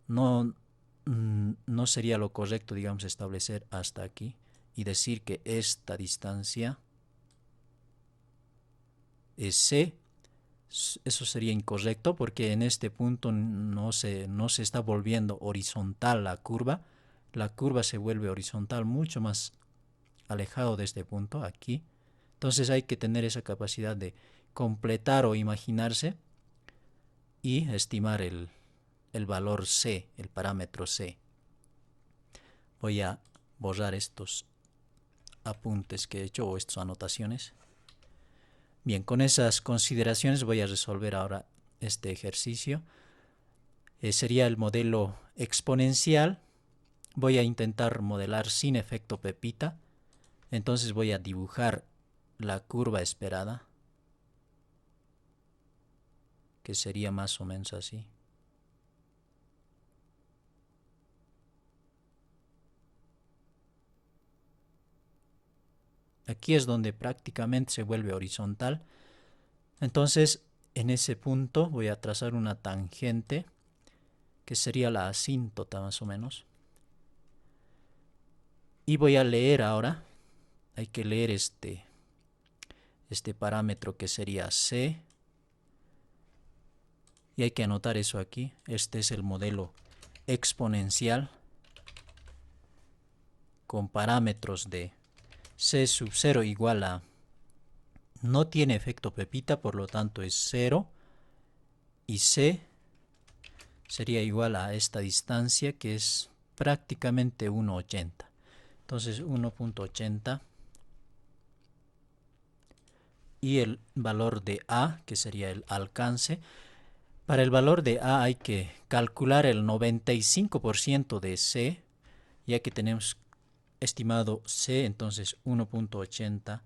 no sería lo correcto, digamos, establecer hasta aquí y decir que esta distancia es C. Eso sería incorrecto porque en este punto no se está volviendo horizontal la curva se vuelve horizontal mucho más alejado de este punto, aquí. Entonces hay que tener esa capacidad de completar o imaginarse y estimar el valor C, el parámetro C. Voy a borrar estos apuntes que he hecho o estas anotaciones. Bien, con esas consideraciones voy a resolver ahora este ejercicio. Sería el modelo exponencial. Voy a intentar modelar sin efecto Pepita. Entonces voy a dibujar la curva esperada, que sería más o menos así. Aquí es donde prácticamente se vuelve horizontal. Entonces, en ese punto voy a trazar una tangente, que sería la asíntota más o menos. Y voy a leer ahora, hay que leer este parámetro que sería C. Y hay que anotar eso aquí. Este es el modelo exponencial con parámetros de C sub 0 igual a... No tiene efecto Pepita, por lo tanto es 0. Y C sería igual a esta distancia, que es prácticamente 1,80. Entonces 1,80. Y el valor de A, que sería el alcance. Para el valor de A hay que calcular el 95% de C, ya que tenemos estimado C, entonces 1,80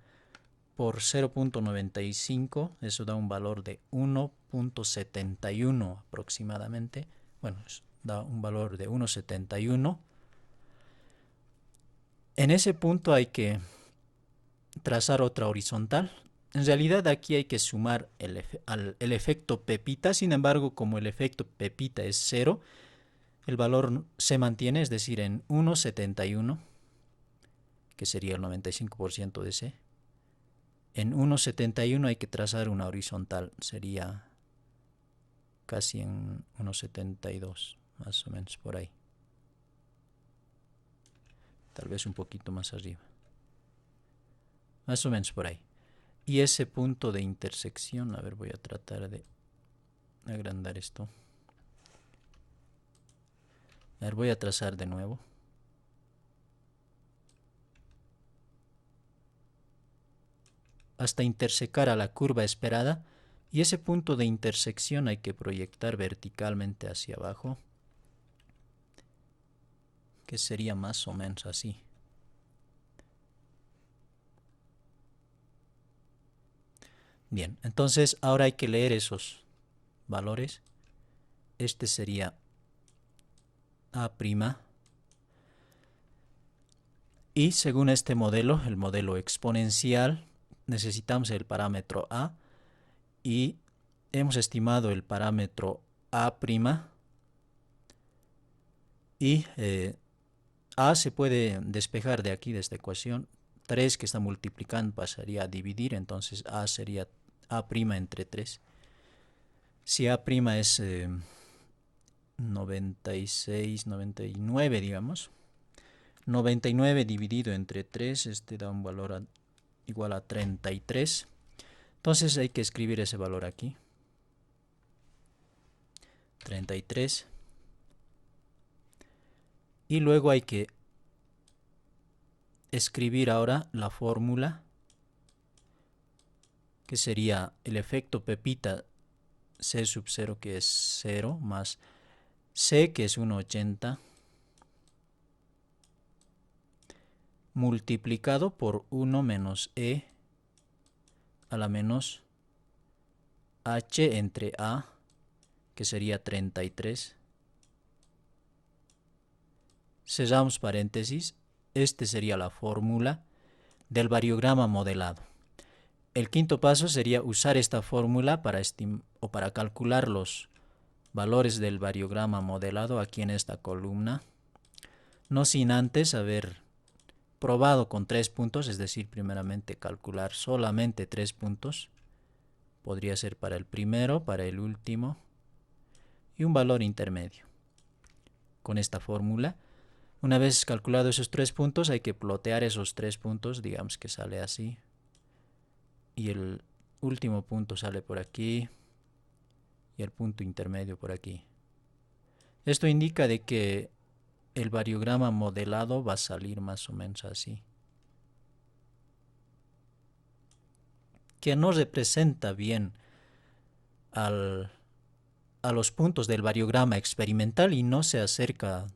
por 0,95, eso da un valor de 1,71 aproximadamente. Bueno, da un valor de 1,71. En ese punto hay que trazar otra horizontal. En realidad aquí hay que sumar el efecto Pepita. Sin embargo, como el efecto Pepita es 0, el valor se mantiene, es decir, en 1,71, que sería el 95% de C. En 1,71 hay que trazar una horizontal, sería casi en 1,72, más o menos por ahí. Tal vez un poquito más arriba. Más o menos por ahí. Y ese punto de intersección, a ver, voy a tratar de agrandar esto. A ver, voy a trazar de nuevo. Hasta intersecar a la curva esperada. Y ese punto de intersección hay que proyectar verticalmente hacia abajo, que sería más o menos así. Bien, entonces ahora hay que leer esos valores. Este sería A'. Y según este modelo, el modelo exponencial, necesitamos el parámetro A. Y hemos estimado el parámetro A'. Y A se puede despejar de aquí, de esta ecuación. 3 que está multiplicando pasaría a dividir, entonces A sería A' entre 3. Si A' es 96, 99, digamos. 99 dividido entre 3, este da un valor igual a 33. Entonces hay que escribir ese valor aquí. 33. Y luego hay que escribir ahora la fórmula, que sería el efecto Pepita C sub 0, que es 0, más C, que es 1,80, multiplicado por 1 menos E a la menos H entre A, que sería 33. Cerramos paréntesis. Este sería la fórmula del variograma modelado. El quinto paso sería usar esta fórmula para calcular los valores del variograma modelado aquí en esta columna, no sin antes haber probado con 3 puntos, es decir, primeramente calcular solamente 3 puntos. Podría ser para el primero, para el último y un valor intermedio. Con esta fórmula Una vez calculado esos 3 puntos, hay que plotear esos 3 puntos, digamos que sale así. Y el último punto sale por aquí y el punto intermedio por aquí. Esto indica de que el variograma modelado va a salir más o menos así. Que no representa bien a los puntos del variograma experimental y no se acerca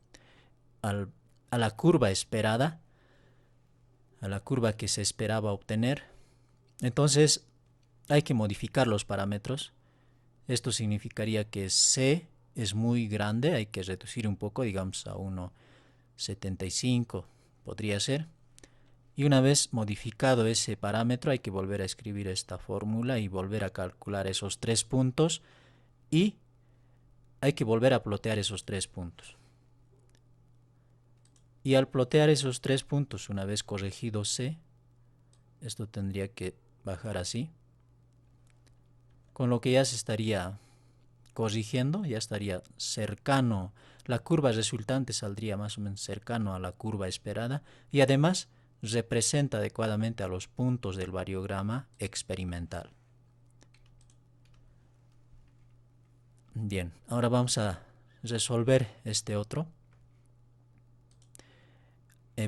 a la curva esperada, a la curva que se esperaba obtener. Entonces hay que modificar los parámetros. Esto significaría que C es muy grande, hay que reducir un poco, digamos a 1,75 podría ser. Y una vez modificado ese parámetro hay que volver a escribir esta fórmula y volver a calcular esos 3 puntos y hay que volver a plotear esos 3 puntos. Y al plotear esos 3 puntos, una vez corregido C, esto tendría que bajar así, con lo que ya se estaría corrigiendo, ya estaría cercano, la curva resultante saldría más o menos cercano a la curva esperada y además representa adecuadamente a los puntos del variograma experimental. Bien, ahora vamos a resolver este otro.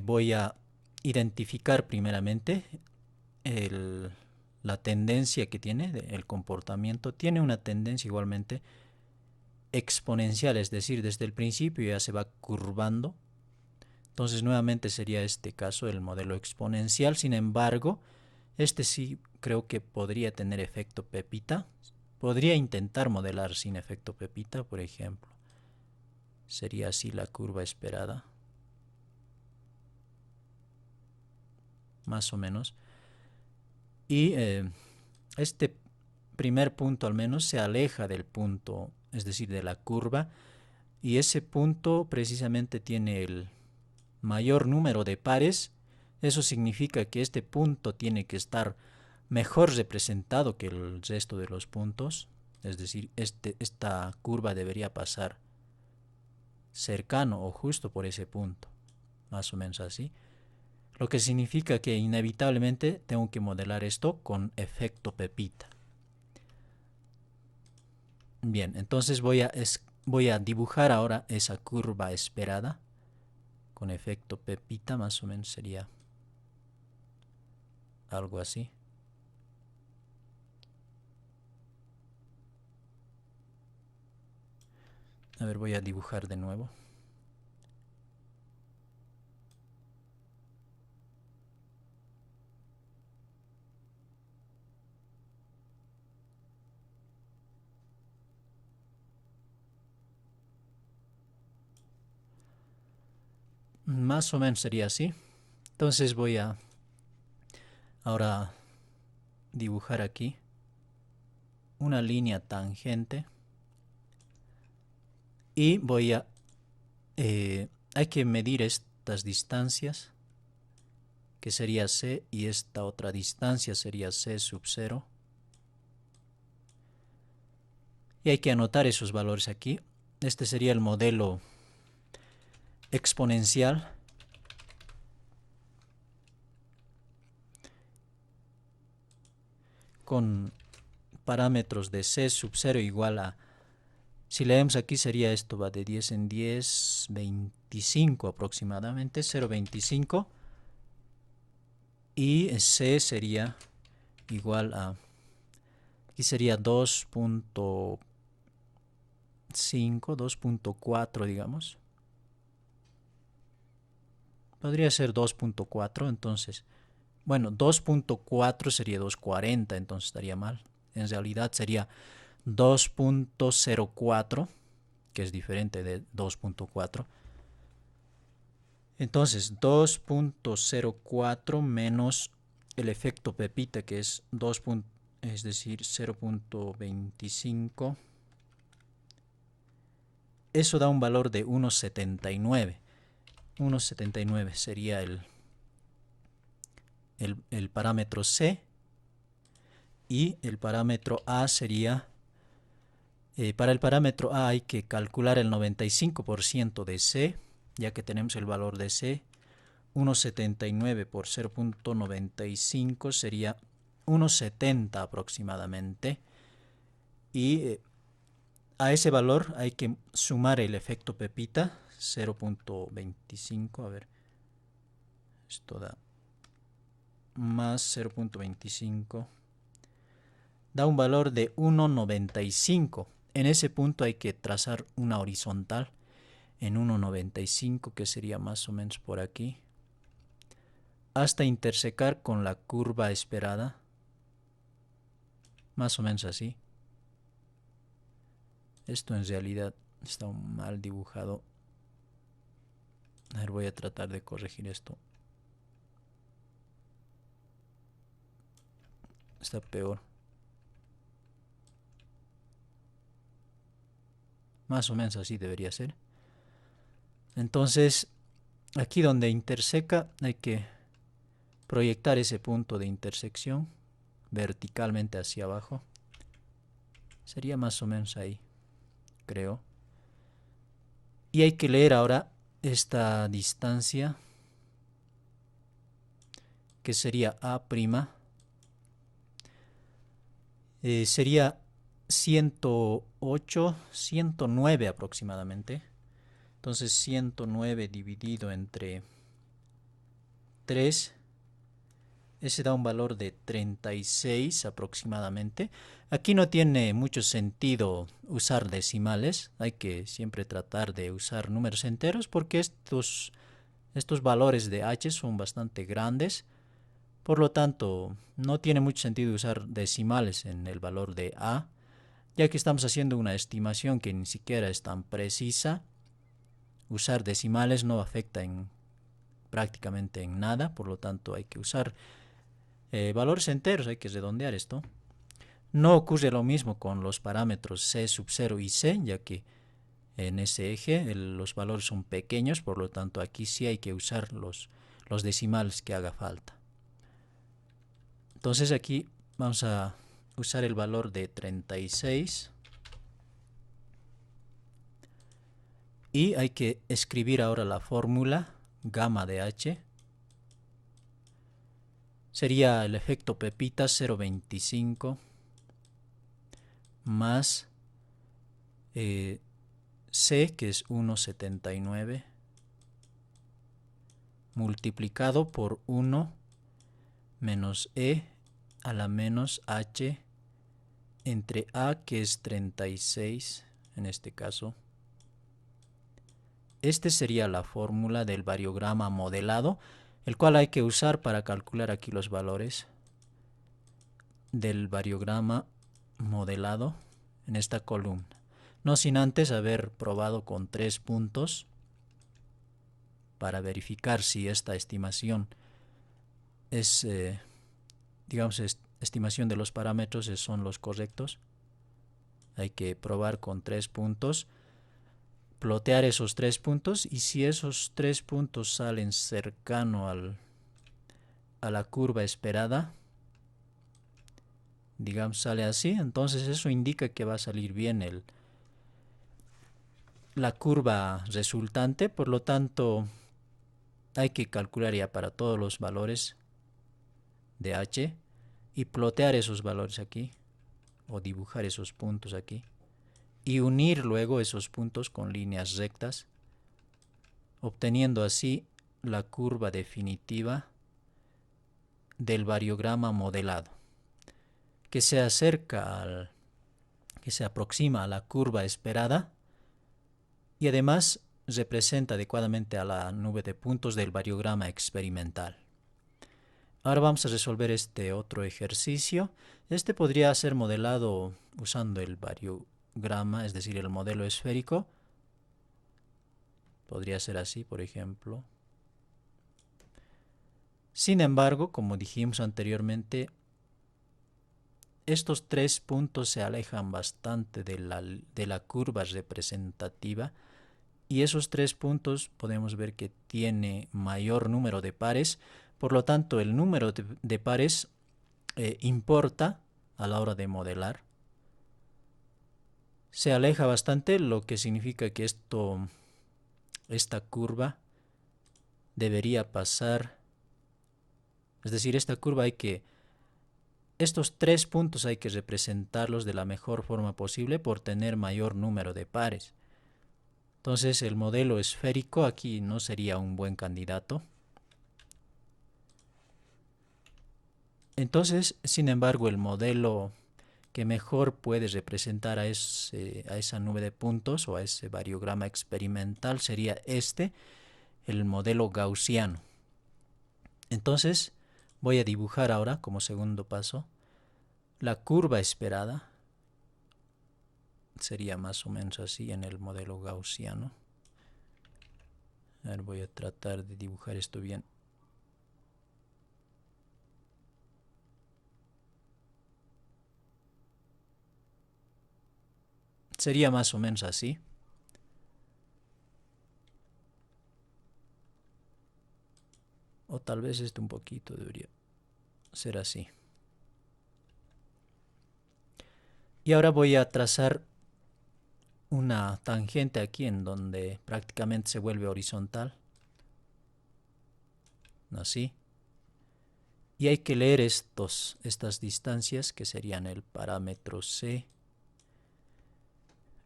Voy a identificar primeramente la tendencia que tiene, el comportamiento. Tiene una tendencia igualmente exponencial, es decir, desde el principio ya se va curvando. Entonces nuevamente sería este caso el modelo exponencial. Sin embargo, este sí creo que podría tener efecto pepita. Podría intentar modelar sin efecto pepita, por ejemplo. Sería así la curva esperada. Más o menos. Y este primer punto al menos se aleja del punto, es decir, de la curva. Y ese punto precisamente tiene el mayor número de pares. Eso significa que este punto tiene que estar mejor representado que el resto de los puntos. Es decir, esta curva debería pasar cercano o justo por ese punto. Más o menos así. Lo que significa que inevitablemente tengo que modelar esto con efecto pepita. Bien, entonces voy a dibujar ahora esa curva esperada con efecto pepita, más o menos sería algo así. A ver, voy a dibujar de nuevo. Más o menos sería así. Entonces voy a ahora dibujar aquí una línea tangente y hay que medir estas distancias, que sería C, y esta otra distancia sería C sub 0. Y hay que anotar esos valores aquí. Este sería el modelo exponencial. Con parámetros de C sub 0 igual a, si leemos aquí sería esto, va de 10 en 10, 25 aproximadamente, 0,25. Y C sería igual a, aquí sería 2.5, 2.4 digamos. Podría ser 2.4, entonces, bueno, 2.4 sería 2.40, entonces estaría mal. En realidad sería 2.04, que es diferente de 2.4. Entonces, 2.04 menos el efecto pepita, que es 2, es decir, 0.25. Eso da un valor de 1.79. 1.79 sería el parámetro C. Y el parámetro A sería, para el parámetro A hay que calcular el 95% de C, ya que tenemos el valor de C. 1,79 por 0,95 sería 1,70 aproximadamente. Y a ese valor hay que sumar el efecto pepita, 0,25. A ver, esto da más 0,25. Da un valor de 1,95. En ese punto hay que trazar una horizontal en 1,95, que sería más o menos por aquí, hasta intersecar con la curva esperada, más o menos así. Esto en realidad está mal dibujado. A ver, voy a tratar de corregir esto. Está peor. Más o menos así debería ser. Entonces, aquí donde interseca hay que proyectar ese punto de intersección verticalmente hacia abajo. Sería más o menos ahí, creo. Y hay que leer ahora esta distancia, que sería A'. Sería 108, 109 aproximadamente. Entonces 109 dividido entre 3, ese da un valor de 36 aproximadamente. Aquí no tiene mucho sentido usar decimales, hay que siempre tratar de usar números enteros porque estos valores de h son bastante grandes. Por lo tanto, no tiene mucho sentido usar decimales en el valor de a, ya que estamos haciendo una estimación que ni siquiera es tan precisa. Usar decimales no afecta prácticamente en nada, por lo tanto hay que usar valores enteros, hay que redondear esto. No ocurre lo mismo con los parámetros c sub 0 y c, ya que en ese eje los valores son pequeños, por lo tanto aquí sí hay que usar los decimales que haga falta. Entonces aquí vamos a usar el valor de 36 y hay que escribir ahora la fórmula gamma de h. Sería el efecto pepita 0,25 más C, que es 1,79, multiplicado por 1 menos E a la menos H entre A, que es 36 en este caso. Este sería la fórmula del variograma modelado, el cual hay que usar para calcular aquí los valores del variograma modelado en esta columna. No sin antes haber probado con 3 puntos para verificar si esta estimación es, digamos, estimación de los parámetros son los correctos. Hay que probar con 3 puntos, plotear esos 3 puntos, y si esos 3 puntos salen cercano a la curva esperada, digamos sale así, entonces eso indica que va a salir bien la curva resultante. Por lo tanto, hay que calcular ya para todos los valores de h y plotear esos valores aquí, o dibujar esos puntos aquí, y unir luego esos puntos con líneas rectas, obteniendo así la curva definitiva del variograma modelado, que se aproxima a la curva esperada y además representa adecuadamente a la nube de puntos del variograma experimental. Ahora vamos a resolver este otro ejercicio. Este podría ser modelado usando el variograma, es decir, el modelo esférico. Podría ser así, por ejemplo. Sin embargo, como dijimos anteriormente, estos 3 puntos se alejan bastante de la curva representativa, y esos 3 puntos podemos ver que tiene mayor número de pares. Por lo tanto, el número de pares importa a la hora de modelar. Se aleja bastante, lo que significa que esto esta curva debería pasar, es decir, esta curva estos 3 puntos hay que representarlos de la mejor forma posible por tener mayor número de pares. Entonces el modelo esférico aquí no sería un buen candidato. Entonces, sin embargo, el modelo que mejor puede representar a esa nube de puntos o a ese variograma experimental sería el modelo gaussiano. Entonces, voy a dibujar ahora como segundo paso la curva esperada. Sería más o menos así en el modelo gaussiano. A ver, voy a tratar de dibujar esto bien. Sería más o menos así. O tal vez esto un poquito debería ser así. Y ahora voy a trazar una tangente aquí en donde prácticamente se vuelve horizontal. Así. Y hay que leer estas distancias que serían el parámetro C.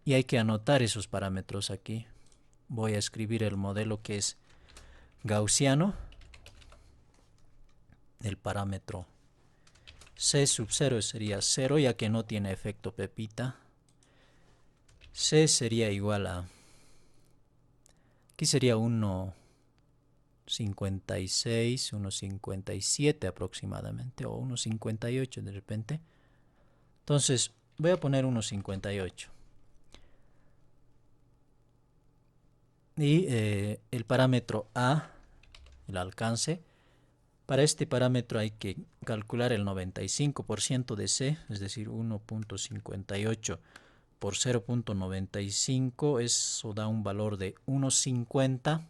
Y hay que anotar esos parámetros aquí. Voy a escribir el modelo que es gaussiano. El parámetro C sub 0 sería 0 ya que no tiene efecto pepita. C sería igual a... Aquí sería 1,56, 1,57 aproximadamente, o 1,58 de repente. Entonces voy a poner 1,58. Y el parámetro A, el alcance, para este parámetro hay que calcular el 95% de C, es decir, 1,58 por 0,95, eso da un valor de 1,50.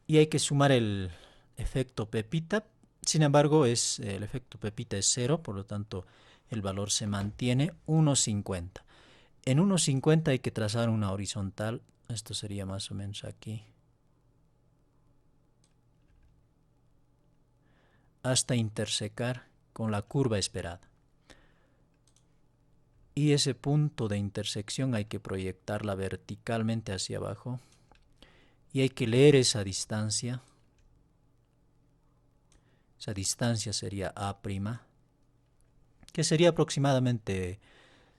Y hay que sumar el efecto pepita. Sin embargo, el efecto pepita es 0, por lo tanto el valor se mantiene 1,50. En 1,50 hay que trazar una horizontal. Esto sería más o menos aquí. Hasta intersecar con la curva esperada. Y ese punto de intersección hay que proyectarla verticalmente hacia abajo. Y hay que leer esa distancia. Esa distancia sería A', que sería aproximadamente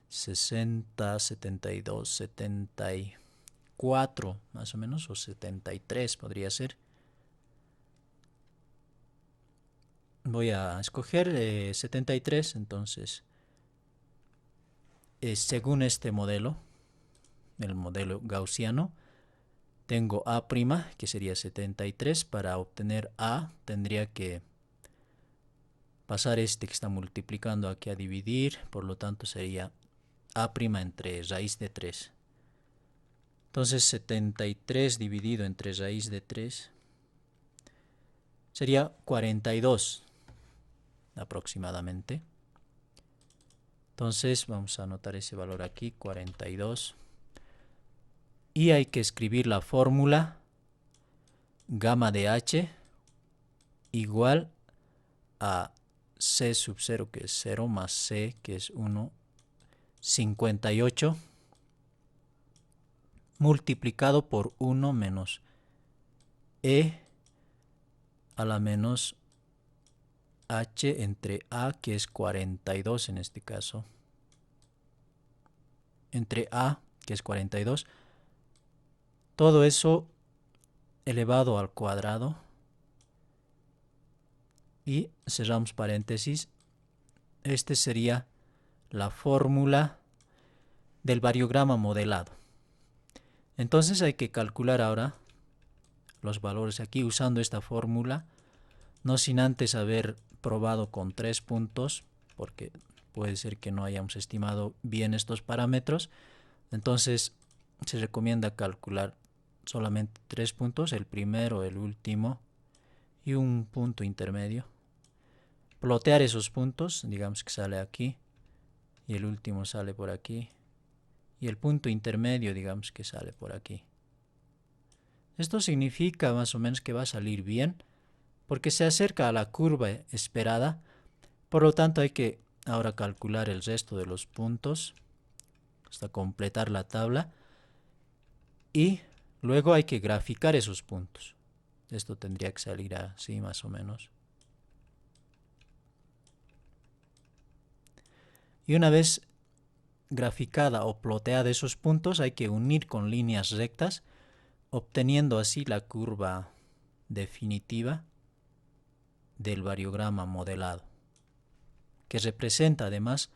60, 72, 74 más o menos, o 73 podría ser. Voy a escoger 73, entonces, según este modelo, el modelo gaussiano, tengo A', que sería 73. Para obtener A, tendría que pasar este que está multiplicando aquí a dividir, por lo tanto sería A' entre raíz de 3. Entonces 73 dividido entre raíz de 3 sería 42 aproximadamente. Entonces vamos a anotar ese valor aquí, 42. Y hay que escribir la fórmula gamma de h igual a c sub 0, que es 0, más c, que es 1,58, multiplicado por 1 menos e a la menos h entre a, que es 42 en este caso, entre a, que es 42, todo eso elevado al cuadrado, y cerramos paréntesis. Este sería la fórmula del variograma modelado. Entonces hay que calcular ahora los valores aquí usando esta fórmula, no sin antes haber probado con 3 puntos, porque puede ser que no hayamos estimado bien estos parámetros. Entonces se recomienda calcular solamente 3 puntos, el primero, el último y un punto intermedio. Plotear esos puntos, digamos que sale aquí y el último sale por aquí y el punto intermedio digamos que sale por aquí. Esto significa más o menos que va a salir bien, porque se acerca a la curva esperada. Por lo tanto, hay que ahora calcular el resto de los puntos hasta completar la tabla y luego hay que graficar esos puntos. Esto tendría que salir así más o menos. Y una vez graficada o ploteada esos puntos, hay que unir con líneas rectas, obteniendo así la curva definitiva del variograma modelado, que representa además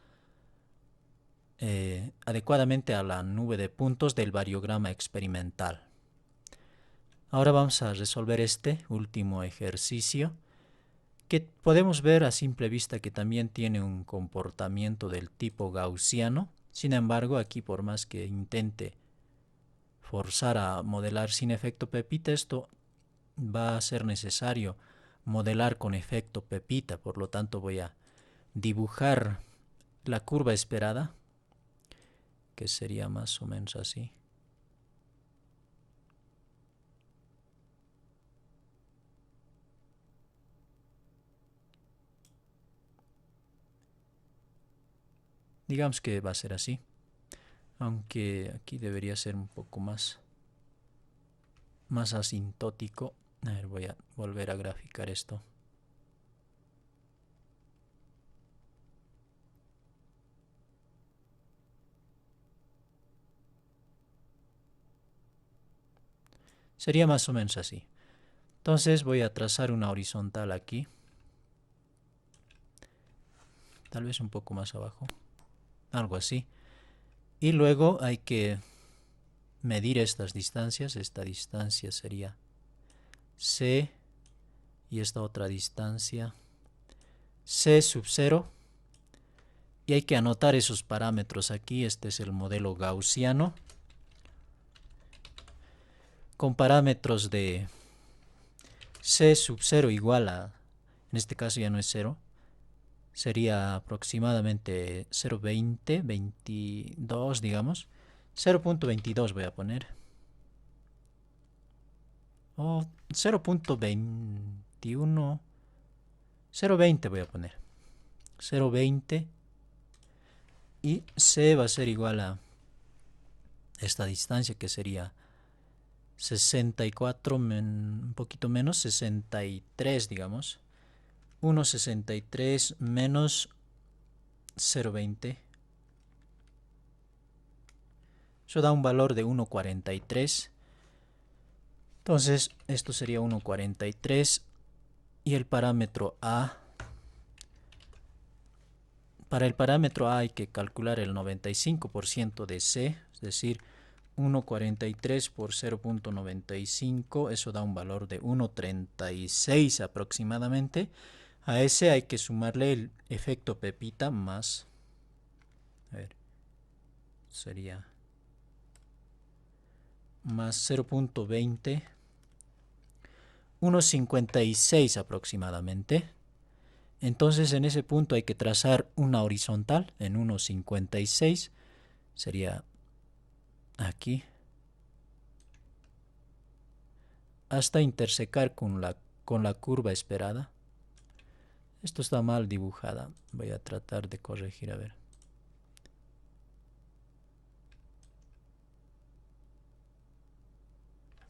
adecuadamente a la nube de puntos del variograma experimental. Ahora vamos a resolver este último ejercicio, que podemos ver a simple vista que también tiene un comportamiento del tipo gaussiano. Sin embargo, aquí por más que intente forzar a modelar sin efecto Pepita, esto va a ser necesario modelar con efecto Pepita. Por lo tanto, voy a dibujar la curva esperada, que sería más o menos así. Digamos que va a ser así, aunque aquí debería ser un poco más asintótico. A ver, voy a volver a graficar esto. Sería más o menos así. Entonces voy a trazar una horizontal aquí. Tal vez un poco más abajo. Algo así. Y luego hay que medir estas distancias. Esta distancia sería C y esta otra distancia C sub 0. Y hay que anotar esos parámetros aquí. Este es el modelo gaussiano, con parámetros de C sub 0 igual a, en este caso ya no es 0, sería aproximadamente 0.20, 22 digamos, 0.22 voy a poner, o 0.21, 0.20 voy a poner, 0.20, y C va a ser igual a esta distancia que sería 64, un poquito menos, 63 digamos, 1.63 menos 0.20. Eso da un valor de 1.43. Entonces, esto sería 1.43. Y el parámetro A. Para el parámetro A hay que calcular el 95% de C, es decir, 1.43 por 0.95, eso da un valor de 1.36 aproximadamente. A ese hay que sumarle el efecto Pepita más, a ver, sería más 0.20, 1.56 aproximadamente. Entonces en ese punto hay que trazar una horizontal en 1.56, sería aquí, hasta intersecar con la curva esperada. Esto está mal dibujada, voy a tratar de corregir, a ver.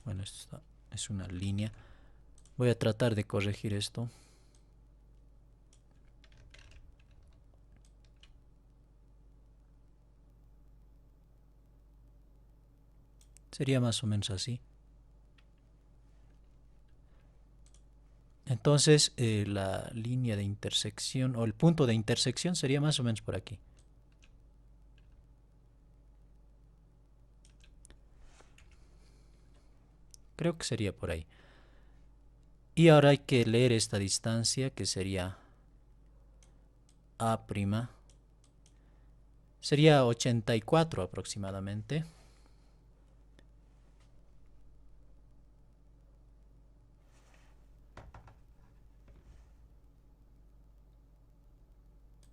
Bueno, esto es una línea. Voy a tratar de corregir esto. Sería más o menos así. Entonces la línea de intersección o el punto de intersección sería más o menos por aquí. Creo que sería por ahí. Y ahora hay que leer esta distancia que sería A'. Sería 84 aproximadamente.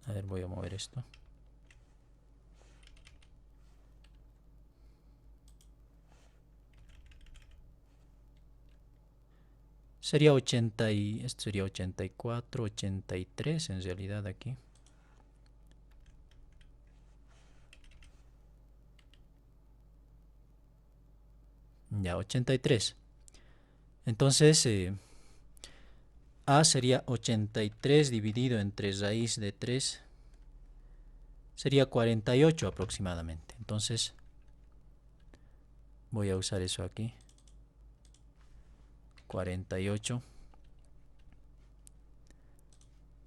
A ver, voy a mover esto. Sería 80 y esto sería 84, 83 en realidad aquí. Ya, 83. Entonces, A sería 83 dividido entre raíz de 3. Sería 48 aproximadamente. Entonces, voy a usar eso aquí. 48.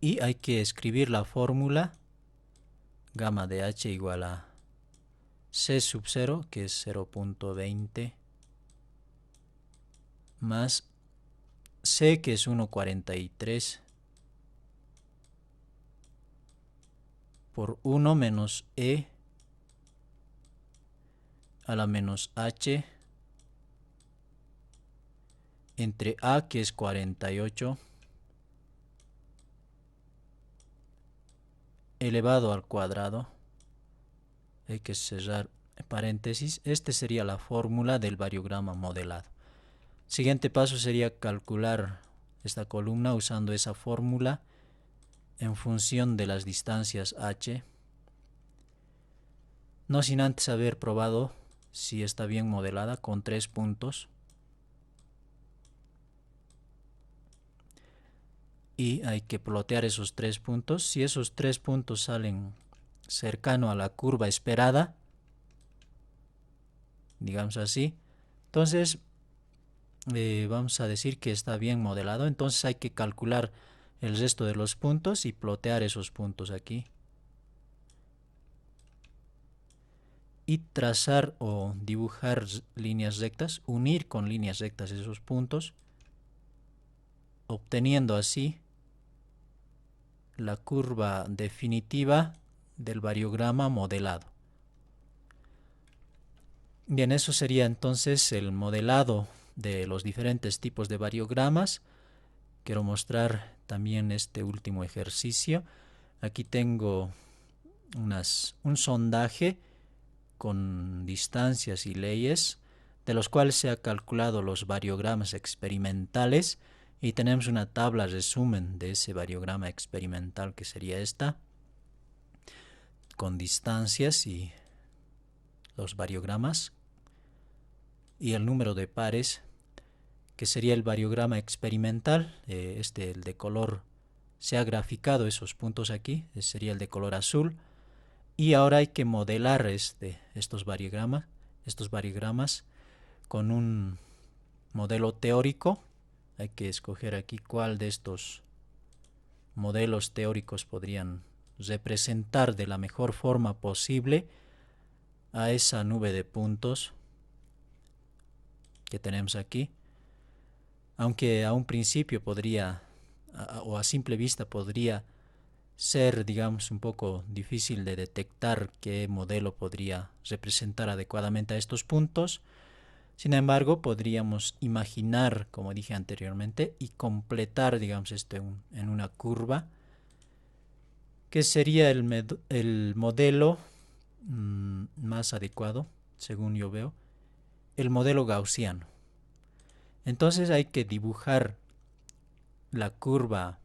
Y hay que escribir la fórmula gamma de h igual a c sub 0, que es 0.20, más c, que es 1,43, por 1 menos e a la menos h entre a, que es 48, elevado al cuadrado. Hay que cerrar paréntesis. Esta sería la fórmula del variograma modelado. Siguiente paso sería calcular esta columna usando esa fórmula en función de las distancias h, no sin antes haber probado si está bien modelada con 3 puntos. Y hay que plotear esos 3 puntos. Si esos 3 puntos salen cercano a la curva esperada, digamos así, entonces vamos a decir que está bien modelado. Entonces hay que calcular el resto de los puntos y plotear esos puntos aquí. Y trazar o dibujar líneas rectas, unir con líneas rectas esos puntos, obteniendo así la curva definitiva del variograma modelado. Bien, eso sería entonces el modelado de los diferentes tipos de variogramas. Quiero mostrar también este último ejercicio. Aquí tengo un sondaje con distancias y leyes, de los cuales se ha calculado los variogramas experimentales, y tenemos una tabla resumen de ese variograma experimental, que sería esta, con distancias y los variogramas, y el número de pares, que sería el variograma experimental. El de color, se ha graficado esos puntos aquí, sería el de color azul. Y ahora hay que modelar estos variogramas con un modelo teórico. Hay que escoger aquí cuál de estos modelos teóricos podrían representar de la mejor forma posible a esa nube de puntos que tenemos aquí. Aunque a un principio podría, o a simple vista podría ser, digamos, un poco difícil de detectar qué modelo podría representar adecuadamente a estos puntos. Sin embargo, podríamos imaginar, como dije anteriormente, y completar, digamos, esto en una curva, que sería el modelo más adecuado, según yo veo, el modelo gaussiano. Entonces hay que dibujar la curva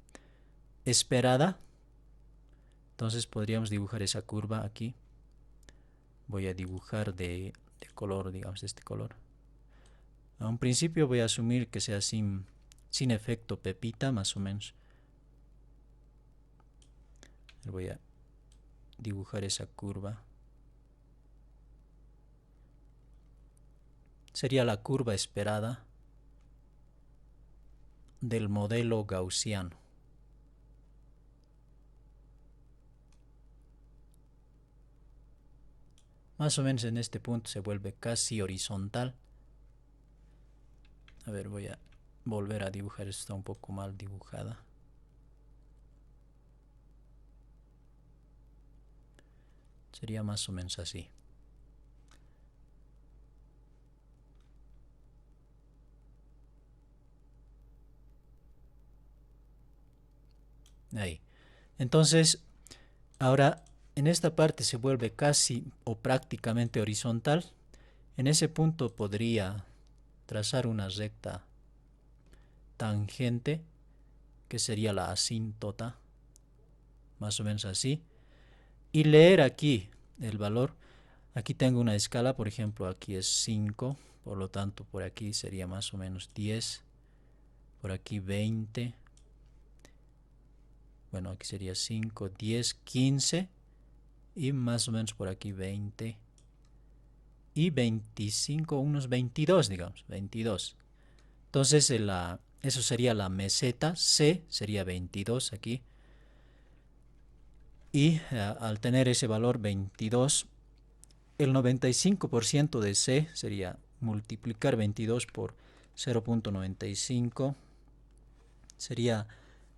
esperada. Entonces podríamos dibujar esa curva aquí. Voy a dibujar de color, digamos, de este color. A un principio voy a asumir que sea sin efecto pepita, más o menos. Voy a dibujar esa curva. Sería la curva esperada del modelo gaussiano. Más o menos en este punto se vuelve casi horizontal. A ver, voy a volver a dibujar. Esto está un poco mal dibujada. Sería más o menos así. Ahí. Entonces, ahora en esta parte se vuelve casi o prácticamente horizontal. En ese punto podría trazar una recta tangente, que sería la asíntota, más o menos así, y leer aquí el valor. Aquí tengo una escala, por ejemplo, aquí es 5, por lo tanto por aquí sería más o menos 10, por aquí 20, bueno, aquí sería 5, 10, 15, y más o menos por aquí 20 y 25, unos 22, digamos, 22. Entonces eso sería la meseta, C sería 22 aquí, y al tener ese valor 22, el 95% de C sería multiplicar 22 por 0.95, sería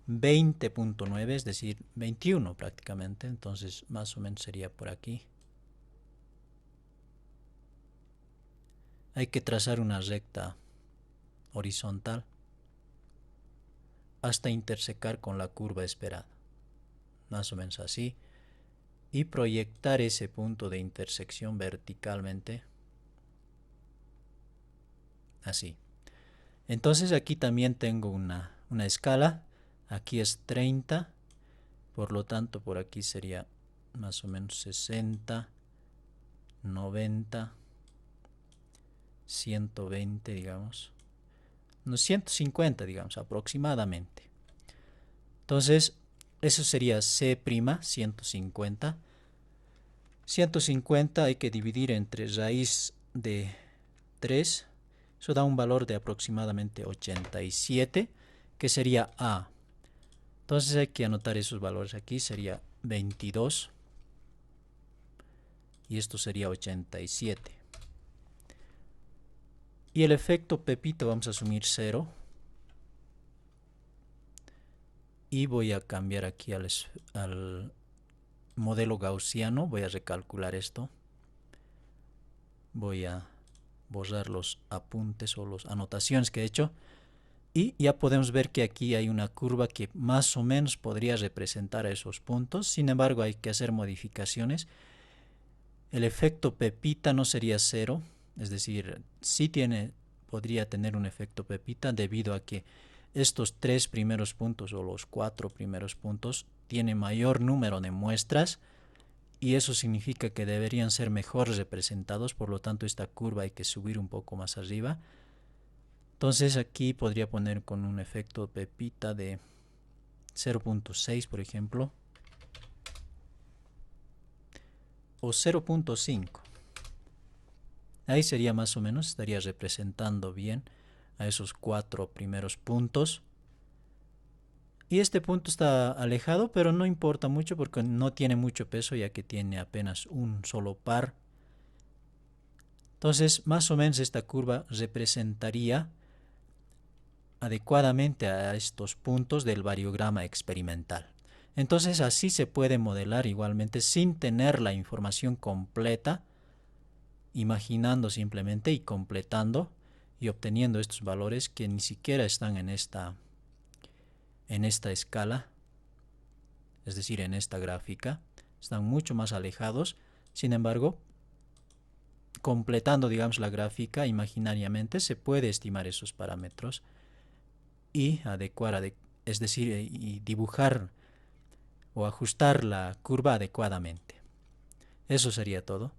20.9, es decir, 21 prácticamente. Entonces más o menos sería por aquí. Hay que trazar una recta horizontal hasta intersecar con la curva esperada, más o menos así, y proyectar ese punto de intersección verticalmente, así. Entonces aquí también tengo una escala, aquí es 30, por lo tanto por aquí sería más o menos 60, 90, 120, digamos, no, 150, digamos, aproximadamente. Entonces eso sería C', 150. 150 hay que dividir entre raíz de 3, eso da un valor de aproximadamente 87, que sería A. Entonces hay que anotar esos valores aquí, sería 22 y esto sería 87. Y el efecto Pepito vamos a asumir 0. Y voy a cambiar aquí al modelo gaussiano, voy a recalcular esto. Voy a borrar los apuntes o las anotaciones que he hecho. Y ya podemos ver que aquí hay una curva que más o menos podría representar a esos puntos. Sin embargo, hay que hacer modificaciones. El efecto Pepita no sería 0, es decir, sí podría tener un efecto Pepita debido a que estos 3 primeros puntos o los 4 primeros puntos tienen mayor número de muestras y eso significa que deberían ser mejor representados, por lo tanto esta curva hay que subir un poco más arriba. Entonces aquí podría poner con un efecto Pepita de 0.6, por ejemplo, o 0.5. Ahí sería más o menos, estaría representando bien a esos 4 primeros puntos. Y este punto está alejado, pero no importa mucho porque no tiene mucho peso ya que tiene apenas un solo par. Entonces, más o menos esta curva representaría adecuadamente a estos puntos del variograma experimental. Entonces, así se puede modelar igualmente sin tener la información completa, imaginando simplemente y completando y obteniendo estos valores que ni siquiera están en esta escala, es decir, en esta gráfica, están mucho más alejados. Sin embargo, completando, digamos, la gráfica imaginariamente, se puede estimar esos parámetros y adecuar, es decir, y dibujar o ajustar la curva adecuadamente. Eso sería todo.